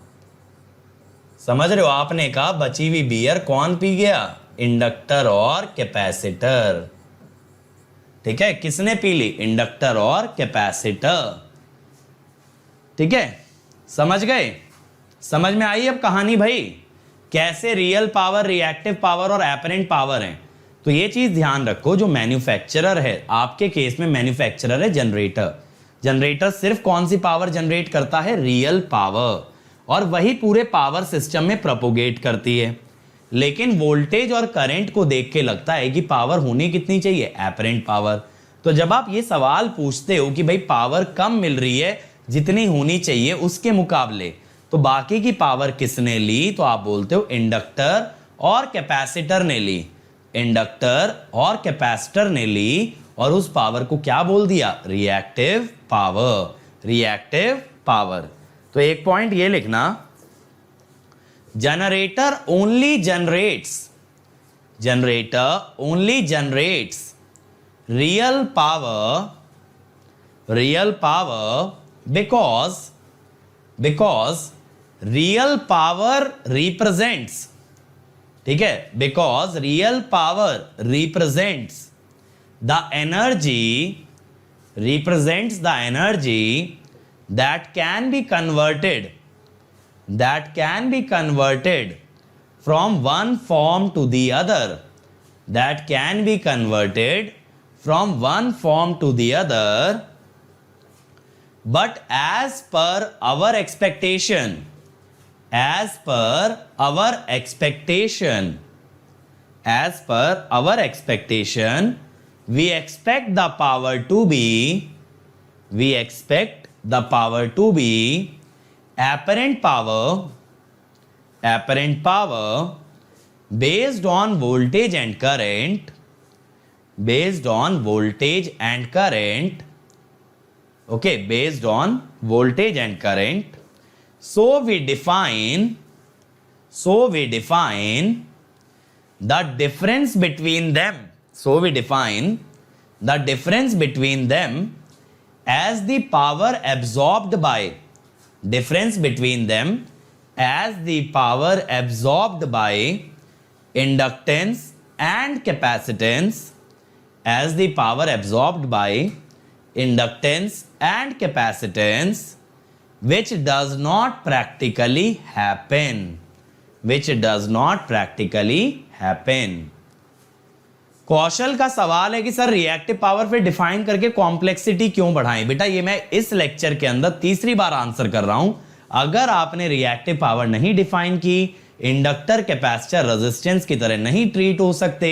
समझ रहे हो? आपने कहा बची हुई बियर कौन पी गया? इंडक्टर और कैपेसिटर। ठीक है, किसने पी ली? इंडक्टर और कैपेसिटर। ठीक है, समझ गए? समझ में आई अब कहानी भाई? कैसे रियल पावर, रिएक्टिव पावर और एपरेंट पावर है। तो ये चीज ध्यान रखो, जो मैन्युफैक्चरर है, आपके केस में मैन्युफैक्चरर है जनरेटर। जनरेटर सिर्फ कौन सी पावर जनरेट करता है? रियल पावर, और वही पूरे पावर सिस्टम में प्रोपोगेट करती है। लेकिन वोल्टेज और करंट को देख के लगता है कि पावर होनी कितनी चाहिए? Apparent power. तो जब आप ये सवाल पूछते हो कि भाई पावर कम मिल रही है जितनी होनी चाहिए उसके मुकाबले, तो बाकी की पावर किसने ली? तो आप बोलते हो इंडक्टर और कैपेसिटर ने ली। इंडक्टर और कैपेसिटर ने ली, और उस पावर को क्या बोल दिया? Reactive power. Reactive power. तो एक पॉइंट ये लिखना, generator only generates, generator only generates real power, real power because real power represents, ठीक है, because real power represents the energy, represents the energy that can be converted, that can be converted from one form to the other, that can be converted from one form to the other, but as per our expectation, as per our expectation, as per our expectation, we expect the power to be, we expect the power to be apparent power, apparent power based on voltage and current, based on voltage and current, okay, based on voltage and current. So we define the difference between them, so we define the difference between them as the power absorbed by, difference between them as the power absorbed by inductance and capacitance, as the power absorbed by inductance and capacitance, which does not practically happen, which does not practically happen. कौशल का सवाल है कि sir reactive power फिर define करके complexity क्यों बढ़ाएं? बेटा ये मैं इस लेक्चर के अंदर तीसरी बार आंसर कर रहा हूं। अगर आपने रिएक्टिव पावर नहीं डिफाइन की, इंडक्टर कैपेसिटर रेजिस्टेंस की तरह नहीं ट्रीट हो सकते,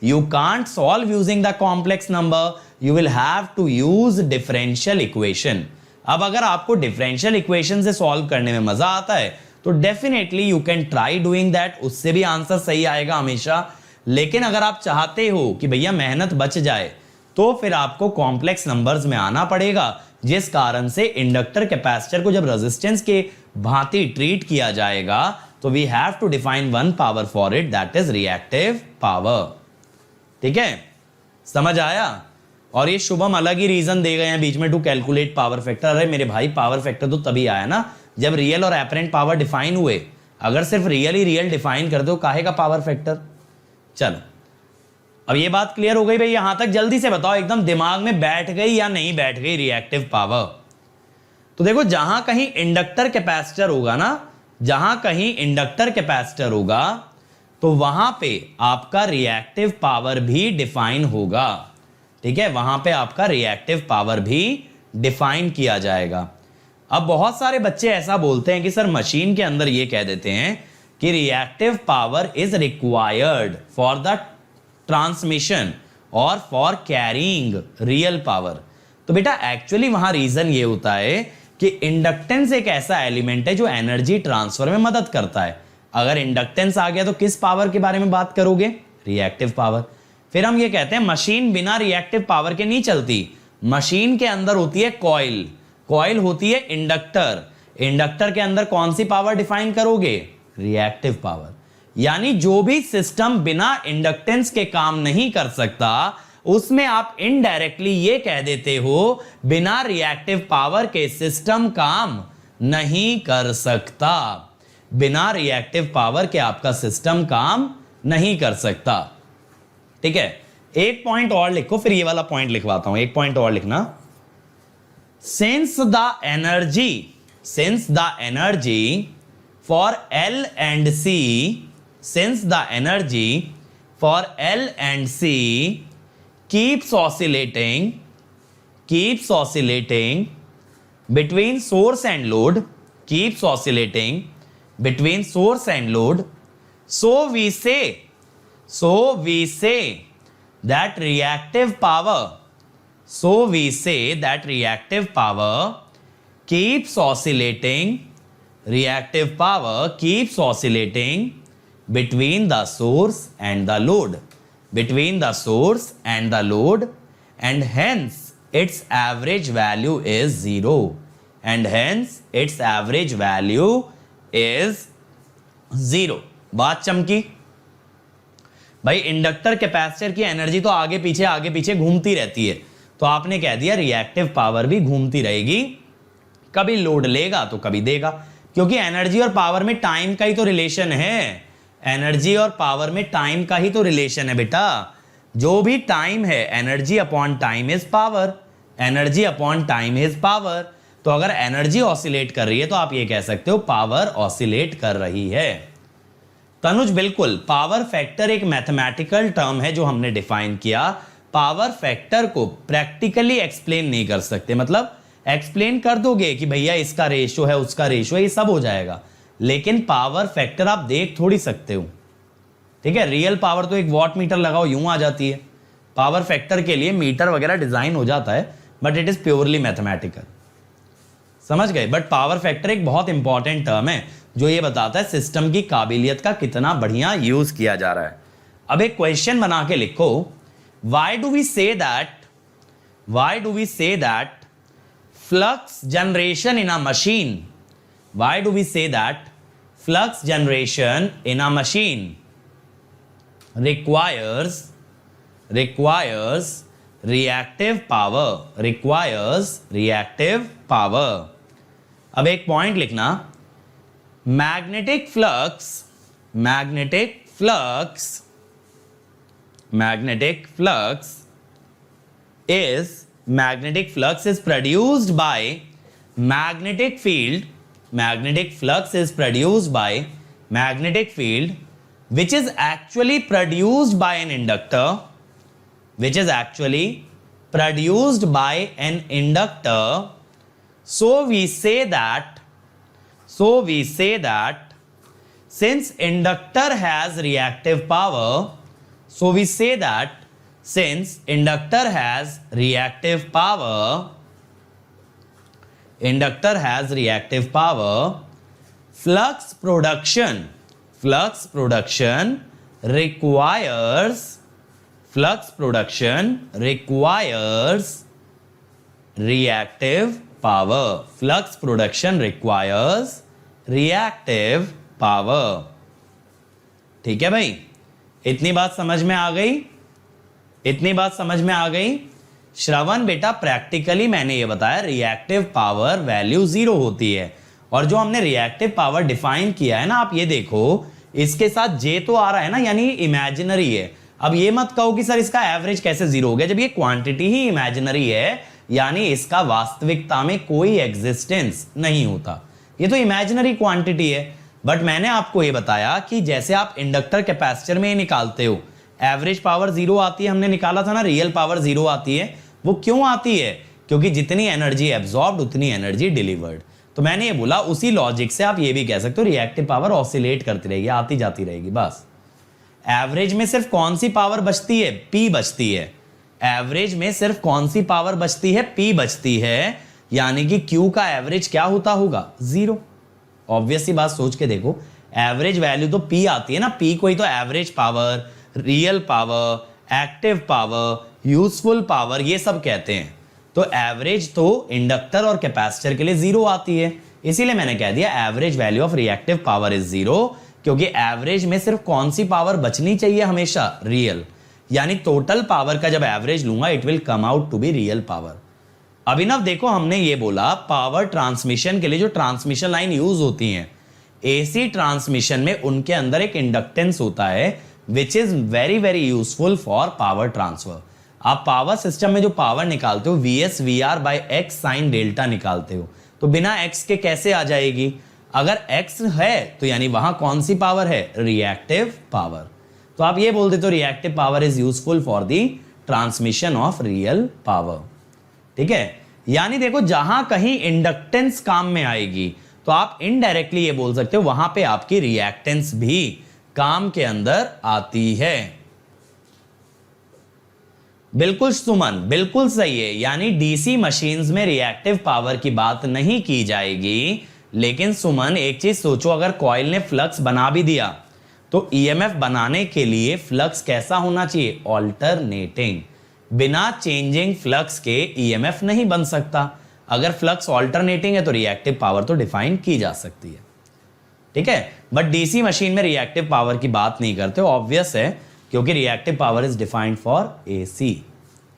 you can't solve using the complex number, you will have to use differential equation. अब अगर आपको डिफरेंशियल इक्वेशन से सॉल्व करने में मजा आता है तो definitely you can try doing that, उससे भी आंसर सही आएगा हमेशा। लेकिन अगर आप चाहते हो कि भैया मेहनत बच जाए तो फिर आपको कॉम्प्लेक्स नंबर्स में आना पड़ेगा, जिस कारण से इंडक्टर कैपेसिटर को जब रेजिस्टेंस के भांति ट्रीट किया जाएगा तो we have to define one power for it, that is reactive power. ठीक है, समझ आया? और ये शुभम अलग ही रीजन दे गए हैं बीच में टू कैलकुलेट पावर फैक्टर। अरे मेरे भाई पावर फैक्टर तो तभी आया ना जब रियल और एपरेंट पावर डिफाइन हुए। अगर सिर्फ रियल ही रियल डिफाइन कर दो काहे का पावर फैक्टर। चलो अब ये बात क्लियर हो गई भाई, यहां तक जल्दी से बताओ एकदम दिमाग में बैठ गई या नहीं बैठ गई रिएक्टिव पावर। तो देखो जहां कहीं इंडक्टर कैपेसिटर होगा ना, जहां कहीं इंडक्टर कैपेसिटर होगा तो वहां पे आपका रिएक्टिव पावर भी डिफाइन होगा। ठीक है, वहां पे आपका रिएक्टिव पावर भी डिफाइन किया जाएगा। अब बहुत सारे बच्चे ऐसा बोलते हैं कि सर मशीन के अंदर ये कह देते हैं कि reactive power is required for the transmission और फॉर कैरिंग रियल पावर। तो बेटा एक्चुअली वहां रीजन ये होता है कि इंडक्टेंस एक ऐसा एलिमेंट है जो एनर्जी ट्रांसफर में मदद करता है। अगर इंडक्टेंस आ गया तो किस पावर के बारे में बात करोगे? Reactive power. फिर हम ये कहते हैं मशीन बिना रिएक्टिव पावर के नहीं चलती। मशीन के अंदर होती है कॉइल, कॉइल होती है इंडक्टर, इंडक्टर के अंदर कौन सी पावर डिफाइन करोगे? Reactive power. यानी जो भी सिस्टम बिना इंडक्टेंस के काम नहीं कर सकता उसमें आप इनडायरेक्टली ये कह देते हो बिना रिएक्टिव पावर के सिस्टम काम नहीं कर सकता। बिना रिएक्टिव पावर के आपका सिस्टम काम नहीं कर सकता। ठीक है, एक पॉइंट और लिखो, फिर ये वाला पॉइंट लिखवाता हूं। एक पॉइंट और लिखना, since the energy for L and C, since the energy for L and C keeps oscillating between source and load, keeps oscillating between source and load, so we say that reactive power keeps oscillating between the source and the load, and hence its average value is zero, बात चमकी भाई। Inductor capacitor की energy तो आगे पीछे घूमती रहती है, तो आपने कह दिया रिएक्टिव पावर भी घूमती रहेगी, कभी लोड लेगा तो कभी देगा, क्योंकि एनर्जी और पावर में टाइम का ही तो रिलेशन है। एनर्जी और पावर में टाइम का ही तो रिलेशन है बेटा। जो भी टाइम है energy upon time is power, energy upon time is power. तो अगर एनर्जी ऑसिलेट कर रही है तो आप ये कह सकते हो पावर ऑसिलेट कर रही है। तनुज बिल्कुल, पावर फैक्टर एक मैथमेटिकल टर्म है जो हमने डिफाइन किया। पावर फैक्टर को प्रैक्टिकली एक्सप्लेन नहीं कर सकते, मतलब एक्सप्लेन कर दोगे कि भैया इसका रेशियो है उसका रेशियो है, ये सब हो जाएगा, लेकिन पावर फैक्टर आप देख थोड़ी सकते हो। ठीक है, रियल पावर तो एक वॉट मीटर लगाओ यूं आ जाती है, पावर फैक्टर के लिए मीटर वगैरह डिजाइन हो जाता है, but it is purely mathematical. समझ गए? बट पावर फैक्टर एक बहुत इंपॉर्टेंट टर्म है जो ये बताता है सिस्टम की काबिलियत का कितना बढ़िया यूज किया जा रहा है। अब एक क्वेश्चन बना के लिखो, why do we say that flux generation in a machine, why do we say that flux generation in a machine requires reactive power? अब एक पॉइंट लिखना, magnetic flux is produced by magnetic field which is actually produced by an inductor, so we say that since inductor has reactive power, since inductor has reactive power, flux production requires reactive power। ठीक है भाई, इतनी बात समझ में आ गई? श्रवण बेटा practically मैंने ये बताया रिएक्टिव पावर वैल्यू 0 होती है, और जो हमने रिएक्टिव पावर डिफाइन किया है ना, आप ये देखो इसके साथ जे तो आ रहा है ना, यानी इमेजिनरी है। अब ये मत कहो कि सर इसका एवरेज कैसे 0 हो गया, जब ये क्वांटिटी ही इमेजिनरी है यानी इसका वास्तविकता में कोई एग्जिस्टेंस नहीं होता, ये तो इमेजिनरी क्वांटिटी है। बट मैंने आपको ये बताया कि जैसे आप इंडक्टर कैपेसिटर में निकालते हो एवरेज पावर 0 आती है, हमने निकाला था ना रियल पावर 0 आती है। वो क्यों आती है? क्योंकि जितनी एनर्जी एब्जॉर्ब्ड उतनी एनर्जी डिलीवर्ड। तो मैंने ये बोला उसी लॉजिक से आप ये भी कह सकते हो रिएक्टिव पावर ऑसिलेट करती रहेगी, आती जाती रहेगी। बस एवरेज में सिर्फ कौन सी पावर बचती है? पी बचती है। एवरेज में सिर्फ कौन सी पावर बचती है? पी बचती है, यानी कि क्यू का एवरेज क्या होता होगा? 0। ऑब्वियसली बात सोच के देखो, एवरेज वैल्यू तो पी आती है ना, पी को ही तो average power, real power, active power, useful power ये सब कहते हैं। तो एवरेज तो इंडक्टर और कैपेसिटर के लिए 0 आती है, इसीलिए मैंने कह दिया average value of reactive power is 0, क्योंकि एवरेज में सिर्फ कौन सी पावर बचनी चाहिए? हमेशा रियल, यानी टोटल पावर का जब एवरेज लूंगा it will come out to be real power. Abhinav देखो हमने ये बोला पावर ट्रांसमिशन के लिए जो ट्रांसमिशन लाइन यूज होती हैं एसी ट्रांसमिशन में, उनके अंदर एक इंडक्टेंस होता है which is very very useful for power transfer. आप पावर सिस्टम में जो पावर निकालते हो VS VR by X sine delta निकालते हो, तो बिना X के कैसे आ जाएगी? अगर X है तो यानी वहां कौन सी पावर है? Reactive power. तो आप ये बोल देते हो reactive power is useful for the transmission of real power. ठीक है, यानी देखो जहां कहीं इंडक्टेंस काम में आएगी तो आप इनडायरेक्टली ये बोल सकते हो वहां पे आपकी रिएक्टेंस भी काम के अंदर आती है। बिल्कुल सुमन, बिल्कुल सही है, यानी डीसी मशीन्स में रिएक्टिव पावर की बात नहीं की जाएगी। लेकिन सुमन एक चीज सोचो, अगर कॉइल ने फ्लक्स बना भी दिया तो ईएमएफ बनाने के लिए फ्लक्स कैसा होना चाहिए? ऑल्टरनेटिंग। बिना चेंजिंग फ्लक्स के ईएमएफ नहीं बन सकता। अगर फ्लक्स ऑल्टरनेटिंग है तो रिएक्टिव पावर तो डिफाइन की जा सकती है। ठीक है, बट डीसी मशीन में रिएक्टिव पावर की बात नहीं करते, ऑब्वियस है, क्योंकि reactive power is defined for AC.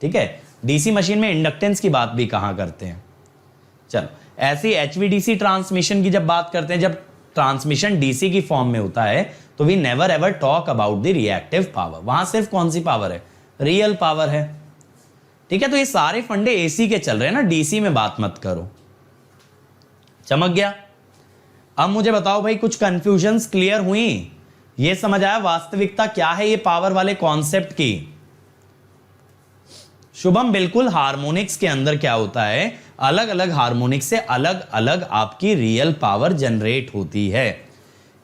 ठीक है, डीसी मशीन में इंडक्टेंस की बात भी कहां करते हैं। चलो, ऐसी एचवीडीसी ट्रांसमिशन की जब बात करते हैं, जब ट्रांसमिशन डीसी की फॉर्म में होता है तो we never ever talk about the reactive power. वहां सिर्फ कौन सी पावर है? रियल पावर है। ठीक है, तो ये सारे फंडे एसी के चल रहे हैं ना, डीसी में बात मत करो। चमक गया? अब मुझे बताओ भाई, कुछ कंफ्यूजन्स क्लियर हुई? ये समझ आया वास्तविकता क्या है ये पावर वाले कॉन्सेप्ट की? शुभम बिल्कुल, हार्मोनिक्स के अंदर क्या होता है, अलग अलग हार्मोनिक्स से अलग अलग आपकी रियल पावर जनरेट होती है।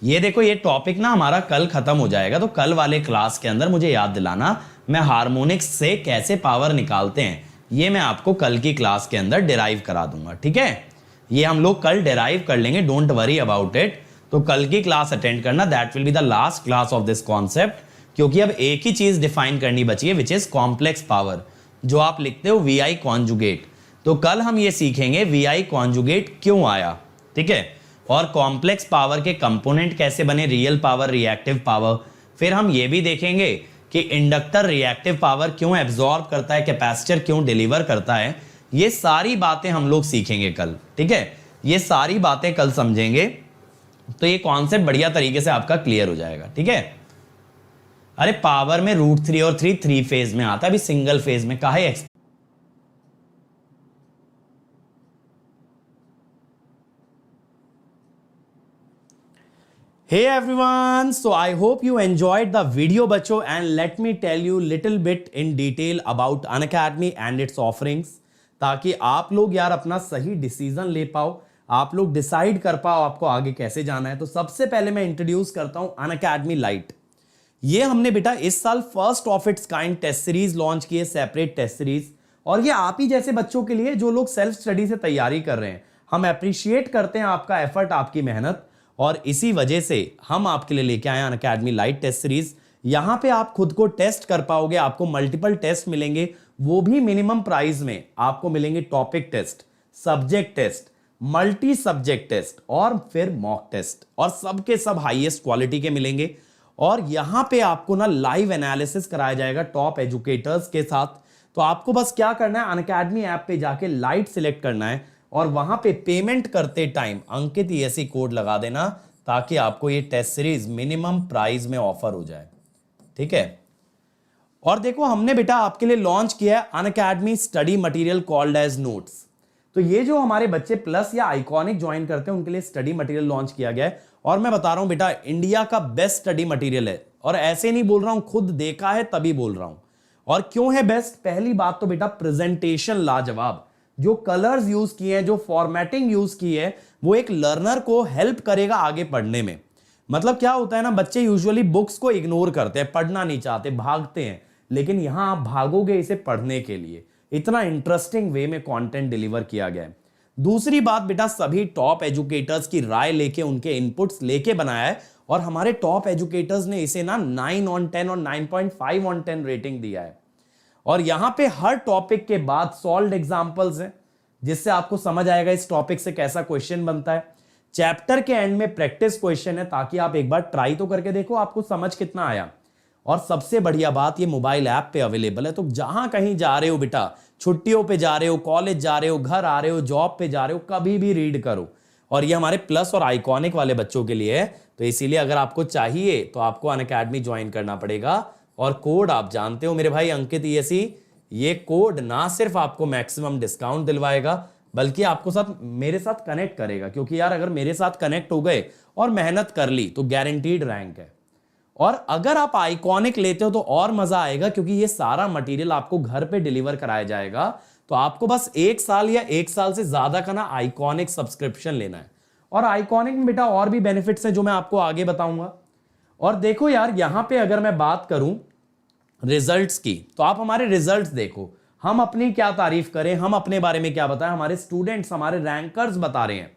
ये देखो, ये टॉपिक ना हमारा कल खत्म हो जाएगा, तो कल वाले क्लास के अंदर मुझे याद दिलाना, मैं हार्मोनिक्स से कैसे पावर निकालते हैं ये मैं आपको कल की क्लास के अंदर डिराइव करा दूंगा। ठीक है, ये हम लोग कल डिराइव कर लेंगे, डोंट वरी अबाउट इट। तो कल की क्लास अटेंड करना, that will be the last class of this concept, क्योंकि अब एक ही चीज डिफाइन करनी बची है विच इज कॉम्प्लेक्स पावर, जो आप लिखते हो VI कॉन्जुगेट। तो कल हम ये सीखेंगे VI कॉन्जुगेट क्यों आया। ठीक है, और कॉम्प्लेक्स पावर के कंपोनेंट कैसे बने, रियल पावर, रिएक्टिव पावर। फिर हम ये भी देखेंगे कि इंडक्टर रिएक्टिव पावर क्यों एब्जॉर्ब करता है, कैपेसिटर क्यों डिलीवर करता है। ये सारी बातें हम लोग सीखेंगे कल। ठीक है, ये सारी बातें कल समझेंगे, तो ये कॉन्सेप्ट बढ़िया तरीके से आपका क्लियर हो जाएगा। ठीक है, अरे पावर में √3 और 3 फेज में आता है, अभी सिंगल फेज में काहे Hey everyone, so I hope you enjoyed the video बच्चों, and let me tell you little bit in detail about Unacademy and its offerings, ताकि आप लोग यार अपना सही डिसीजन ले पाओ, आप लोग डिसाइड कर पाओ आपको आगे कैसे जाना है। तो सबसे पहले मैं इंट्रोड्यूस करता हूं Unacademy Lite। ये हमने बेटा इस साल first of its kind test series launch की है, सेपरेट टेस्ट सीरीज, और ये आप ही जैसे बच्चों के लिए जो लोग सेल्फ स्टडी से तैयारी कर रहे हैं। हम अप्रिशिएट करते हैं आपका एफर्ट, आपकी मेहनत, और इसी वजह से हम आपके लिए लेके आए Unacademy Lite टेस्ट सीरीज। यहां पे आप खुद को टेस्ट कर पाओगे, आपको मल्टीपल टेस्ट मिलेंगे, वो भी मिनिमम प्राइस में। आपको मिलेंगे topic test, subject test, multi subject test और फिर मॉक टेस्ट, और सबके सब हाईएस्ट क्वालिटी के मिलेंगे। और यहां पे आपको ना लाइव एनालिसिस कराया जाएगा टॉप एजुकेटर्स के साथ, तो आपको बस क्या करना है, अनअकैडमी ऐप पे जाके लाइट सिलेक्ट करना है और वहां पे पेमेंट करते टाइम अंकित ESE कोड लगा देना, ताकि आपको ये टेस्ट सीरीज मिनिमम प्राइस में ऑफर हो जाए। ठीक है, और देखो हमने बेटा आपके लिए लॉन्च किया है Unacademy study material called as notes. तो ये जो हमारे बच्चे प्लस या आइकॉनिक ज्वाइन करते हैं उनके लिए स्टडी मटेरियल लॉन्च किया गया है, और मैं बता रहा हूं बेटा इंडिया का बेस्ट स्टडी मटेरियल है, और ऐसे नहीं बोल रहा हूं, खुद देखा है तभी बोल रहा हूं। और क्यों है बेस्ट? पहली बात तो बेटा प्रेजेंटेशन लाजवाब, जो कलर्स यूज किए हैं, जो फॉर्मेटिंग यूज की है, वो एक लर्नर को हेल्प करेगा आगे पढ़ने में। मतलब क्या होता है ना, बच्चे यूजुअली बुक्स को इग्नोर करते हैं, पढ़ना नहीं चाहते, भागते हैं, लेकिन यहां आप भागोगे इसे पढ़ने के लिए। इतना इंटरेस्टिंग वे में कंटेंट डिलीवर किया गया है। दूसरी बात बेटा, सभी टॉप एजुकेटर्स की राय लेके, उनके इनपुट्स लेके बनाया है, और हमारे टॉप एजुकेटर्स ने इसे ना 9 on 10 और 9.5 on 10 रेटिंग दिया है। और यहां पे हर टॉपिक के बाद सॉल्व्ड एग्जांपल्स हैं, जिससे आपको समझ आएगा इस टॉपिक से कैसा क्वेश्चन बनता है। चैप्टर के एंड में प्रैक्टिस क्वेश्चन है, ताकि आप एक बार ट्राई तो करके देखो आपको समझ कितना आया। और सबसे बढ़िया बात, ये मोबाइल ऐप पे अवेलेबल है, तो जहां कहीं जा रहे हो बेटा, छुट्टियों पे जा रहे हो, कॉलेज जा रहे हो, घर आ रहे हो, जॉब पे जा रहे हो, कभी भी रीड करो। और ये हमारे प्लस और आइकॉनिक वाले बच्चों के लिए है, तो इसीलिए अगर आपको चाहिए तो आपको अनअकैडमी ज्वाइन करना पड़ेगा। और कोड आप जानते हो मेरे भाई अंकित ESE, ये कोड ना सिर्फ आपको मैक्सिमम डिस्काउंट दिलवाएगा, बल्कि आपको साथ मेरे साथ कनेक्ट करेगा, क्योंकि यार अगर मेरे साथ कनेक्ट हो गए और मेहनत कर ली तो गारंटीड रैंक है। और अगर आप आइकॉनिक लेते हो तो और मजा आएगा, क्योंकि ये सारा मटेरियल आपको घर पे डिलीवर कराया जाएगा। तो आपको बस 1 साल या 1 साल से ज्यादा का ना आइकॉनिक सब्सक्रिप्शन लेना है। और आइकॉनिक में बेटा और भी बेनिफिट्स हैं जो मैं आपको आगे बताऊंगा। और देखो यार, यहां पे अगर मैं बात करूं रिजल्ट्स की, तो आप हमारे रिजल्ट्स देखो, हम अपनी क्या तारीफ करें, हम अपने बारे में क्या बताएं, हमारे स्टूडेंट्स, हमारे रैंकर्स बता रहे हैं।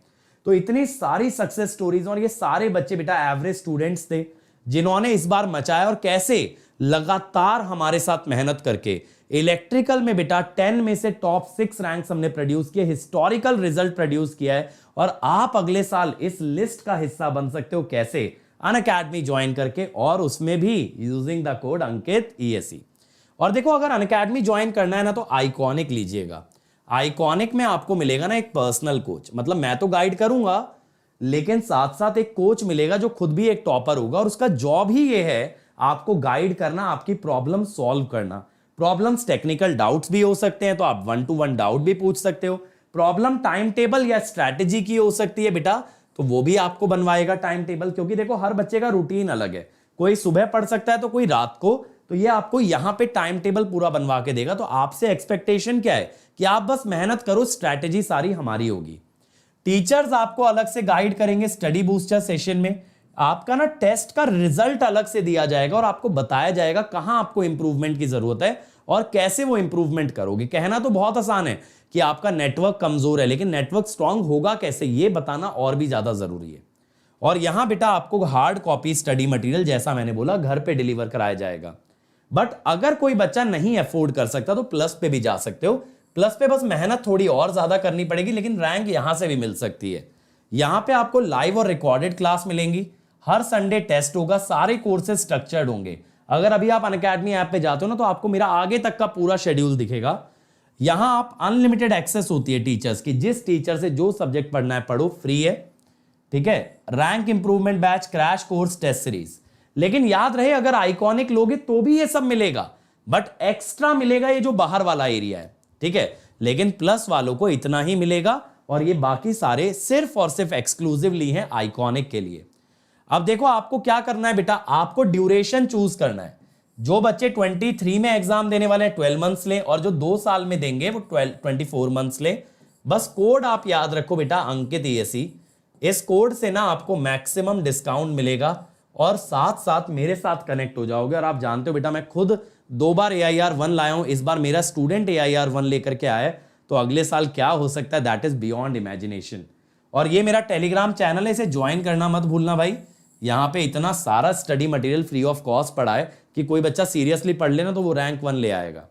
तो इतनी सारी सक्सेस स्टोरीज, और ये सारे बच्चे बेटा एवरेज स्टूडेंट्स थे, जिन्होंने इस बार मचाया, और कैसे लगातार हमारे साथ मेहनत करके इलेक्ट्रिकल में बेटा 10 में से टॉप 6 रैंक्स हमने प्रोड्यूस किए, हिस्टोरिकल रिजल्ट प्रोड्यूस किया है। और आप अगले साल इस लिस्ट का हिस्सा बन सकते हो, कैसे? अनअकैडमी ज्वाइन करके, और उसमें भी using the code Ankit ESE। और देखो अगर अनअकैडमी ज्वाइन करना है ना, तो आइकॉनिक लीजिएगा। आइकॉनिक में आपको मिलेगा ना एक पर्सनल कोच, मतलब मैं तो गाइड करूंगा, लेकिन साथ साथ एक कोच मिलेगा जो खुद भी एक टॉपर होगा, और उसका जॉब ही ये है आपको गाइड करना, आपकी प्रॉब्लम सॉल्व करना। प्रॉब्लम्स टेक्निकल डाउट्स भी हो सकते हैं, तो आप 1-to-1 डाउट भी पूछ सकते हो। प्रॉब्लम टाइम टेबल या स्ट्रैटेजी की हो सकती है बेटा, तो वो भी आपको बनवाएगा टाइम टेबल, क्योंकि देखो हर बच्चे का रूटीन अलग है, कोई सुबह पढ़ सकता है तो कोई रात को, तो ये आपको यहां पे टाइम टेबल पूरा बनवा के देगा। तो आपसे एक्सपेक्टेशन क्या है कि आप बस मेहनत करो, स्ट्रैटेजी सारी हमारी होगी। टीचर्स आपको अलग से गाइड करेंगे स्टडी बूस्टर सेशन में। आपका ना टेस्ट का रिजल्ट अलग से दिया जाएगा, और आपको बताया जाएगा कहां आपको इंप्रूवमेंट की जरूरत है और कैसे वो इंप्रूवमेंट करोगे। कहना तो बहुत आसान है कि आपका नेटवर्क कमजोर है, लेकिन नेटवर्क स्ट्रांग होगा कैसे, ये बताना और भी ज्यादा जरूरी है। और यहां बेटा आपको हार्ड कॉपी स्टडी मटेरियल, जैसा मैंने बोला, घर पे डिलीवर कराया जाएगा। बट अगर कोई बच्चा नहीं अफोर्ड कर सकता तो प्लस पे भी जा सकते हो। प्लस पे बस मेहनत थोड़ी और ज्यादा करनी पड़ेगी, लेकिन रैंक यहां से भी मिल सकती है। यहां पे आपको लाइव और रिकॉर्डेड क्लास मिलेंगी, हर संडे टेस्ट होगा, सारे कोर्सेज स्ट्रक्चर्ड होंगे। अगर अभी आप अनअकैडमी ऐप पे जाते हो ना, तो आपको मेरा आगे तक का पूरा शेड्यूल दिखेगा। यहां आप अनलिमिटेड एक्सेस होती है टीचर्स की, जिस टीचर से जो सब्जेक्ट पढ़ना है पढ़ो, फ्री है। ठीक है, rank improvement batch, crash course, test series. लेकिन याद रहे अगर आइकॉनिक लोगे तो भी ये सब मिलेगा, बट एक्स्ट्रा मिलेगा ये जो बाहर वाला एरिया है। ठीक है, लेकिन प्लस वालों को इतना ही मिलेगा, और ये बाकी सारे सिर्फ और सिर्फ एक्सक्लूसिवली हैं आइकॉनिक के लिए। अब देखो आपको क्या करना है बेटा, आपको ड्यूरेशन चूज करना है। जो बच्चे 23 में एग्जाम देने वाले हैं 12 मंथ्स ले, और जो 2 साल में देंगे वो 24 मंथ्स ले। बस कोड आप याद रखो बेटा अंकित ESE। इस कोड से ना आपको मैक्सिमम डिस्काउंट मिलेगा, और साथ साथ मेरे साथ कनेक्ट हो जाओगे। और आप जानते हो बेटा मैं खुद 2 बार AIR1 लाया हूं, इस बार मेरा स्टूडेंट AIR1 लेकर के आया है, तो अगले साल क्या हो सकता है, दैट इज बियॉन्ड इमेजिनेशन। और ये मेरा टेलीग्राम चैनल है, इसे ज्वाइन करना मत भूलना भाई। यहां पे इतना सारा study material free of cost पड़ा है कि कोई बच्चा सीरियसली पढ़ लेना तो वो रैंक 1 ले आएगा।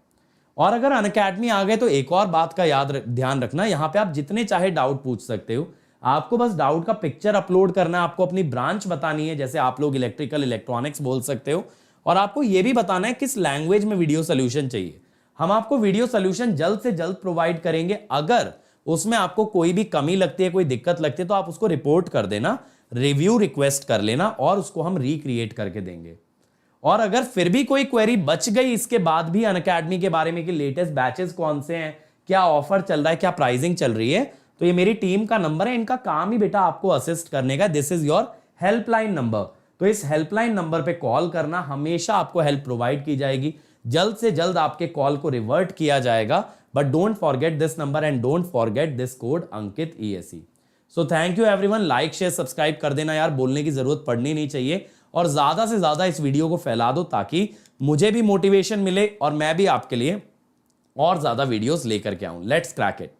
और अगर अनअकैडमी आ गए तो एक और बात का ध्यान रखना, यहां पे आप जितने चाहे डाउट पूछ सकते हो। आपको बस डाउट का पिक्चर अपलोड करना है, आपको अपनी ब्रांच बतानी है, जैसे आप लोग इलेक्ट्रिकल इलेक्ट्रॉनिक्स बोल सकते हो, और आपको यह भी बताना है किस लैंग्वेज में वीडियो सोल्यूशन चाहिए। हम आपको वीडियो सोल्यूशन जल्द से जल्द प्रोवाइड करेंगे। अगर उसमें आपको कोई भी कमी लगती है, कोई दिक्कत लगती है, तो आप उसको रिपोर्ट कर देना, रिव्यू रिक्वेस्ट कर लेना और उसको हम रिक्रिएट करके देंगे। और अगर फिर भी कोई क्वेरी बच गई इसके बाद भी अनअकैडमी के बारे में कि लेटेस्ट बैचेस कौन से हैं, क्या ऑफर चल रहा है, क्या प्राइसिंग चल रही है, तो ये मेरी टीम का नंबर है। इनका काम ही बेटा आपको असिस्ट करने का। This is your helpline number. तो इस हेल्पलाइन नंबर पे कॉल करना, हमेशा आपको हेल्प प्रोवाइड की जाएगी। जल्द से जल्द आपके कॉल को रिवर्ट किया जाएगा। But don't forget this number and don't forget this code Ankit ESE। So thank you everyone. Like share subscribe कर देना यार, बोलने की जरूरत पड़नी नहीं चाहिए। और ज्यादा से ज्यादा इस वीडियो को फैला दो ताकि मुझे भी मोटिवेशन मिले और मैं भी आपके लिए और ज्यादा वीडियोस लेकर के आऊं। Let's crack it.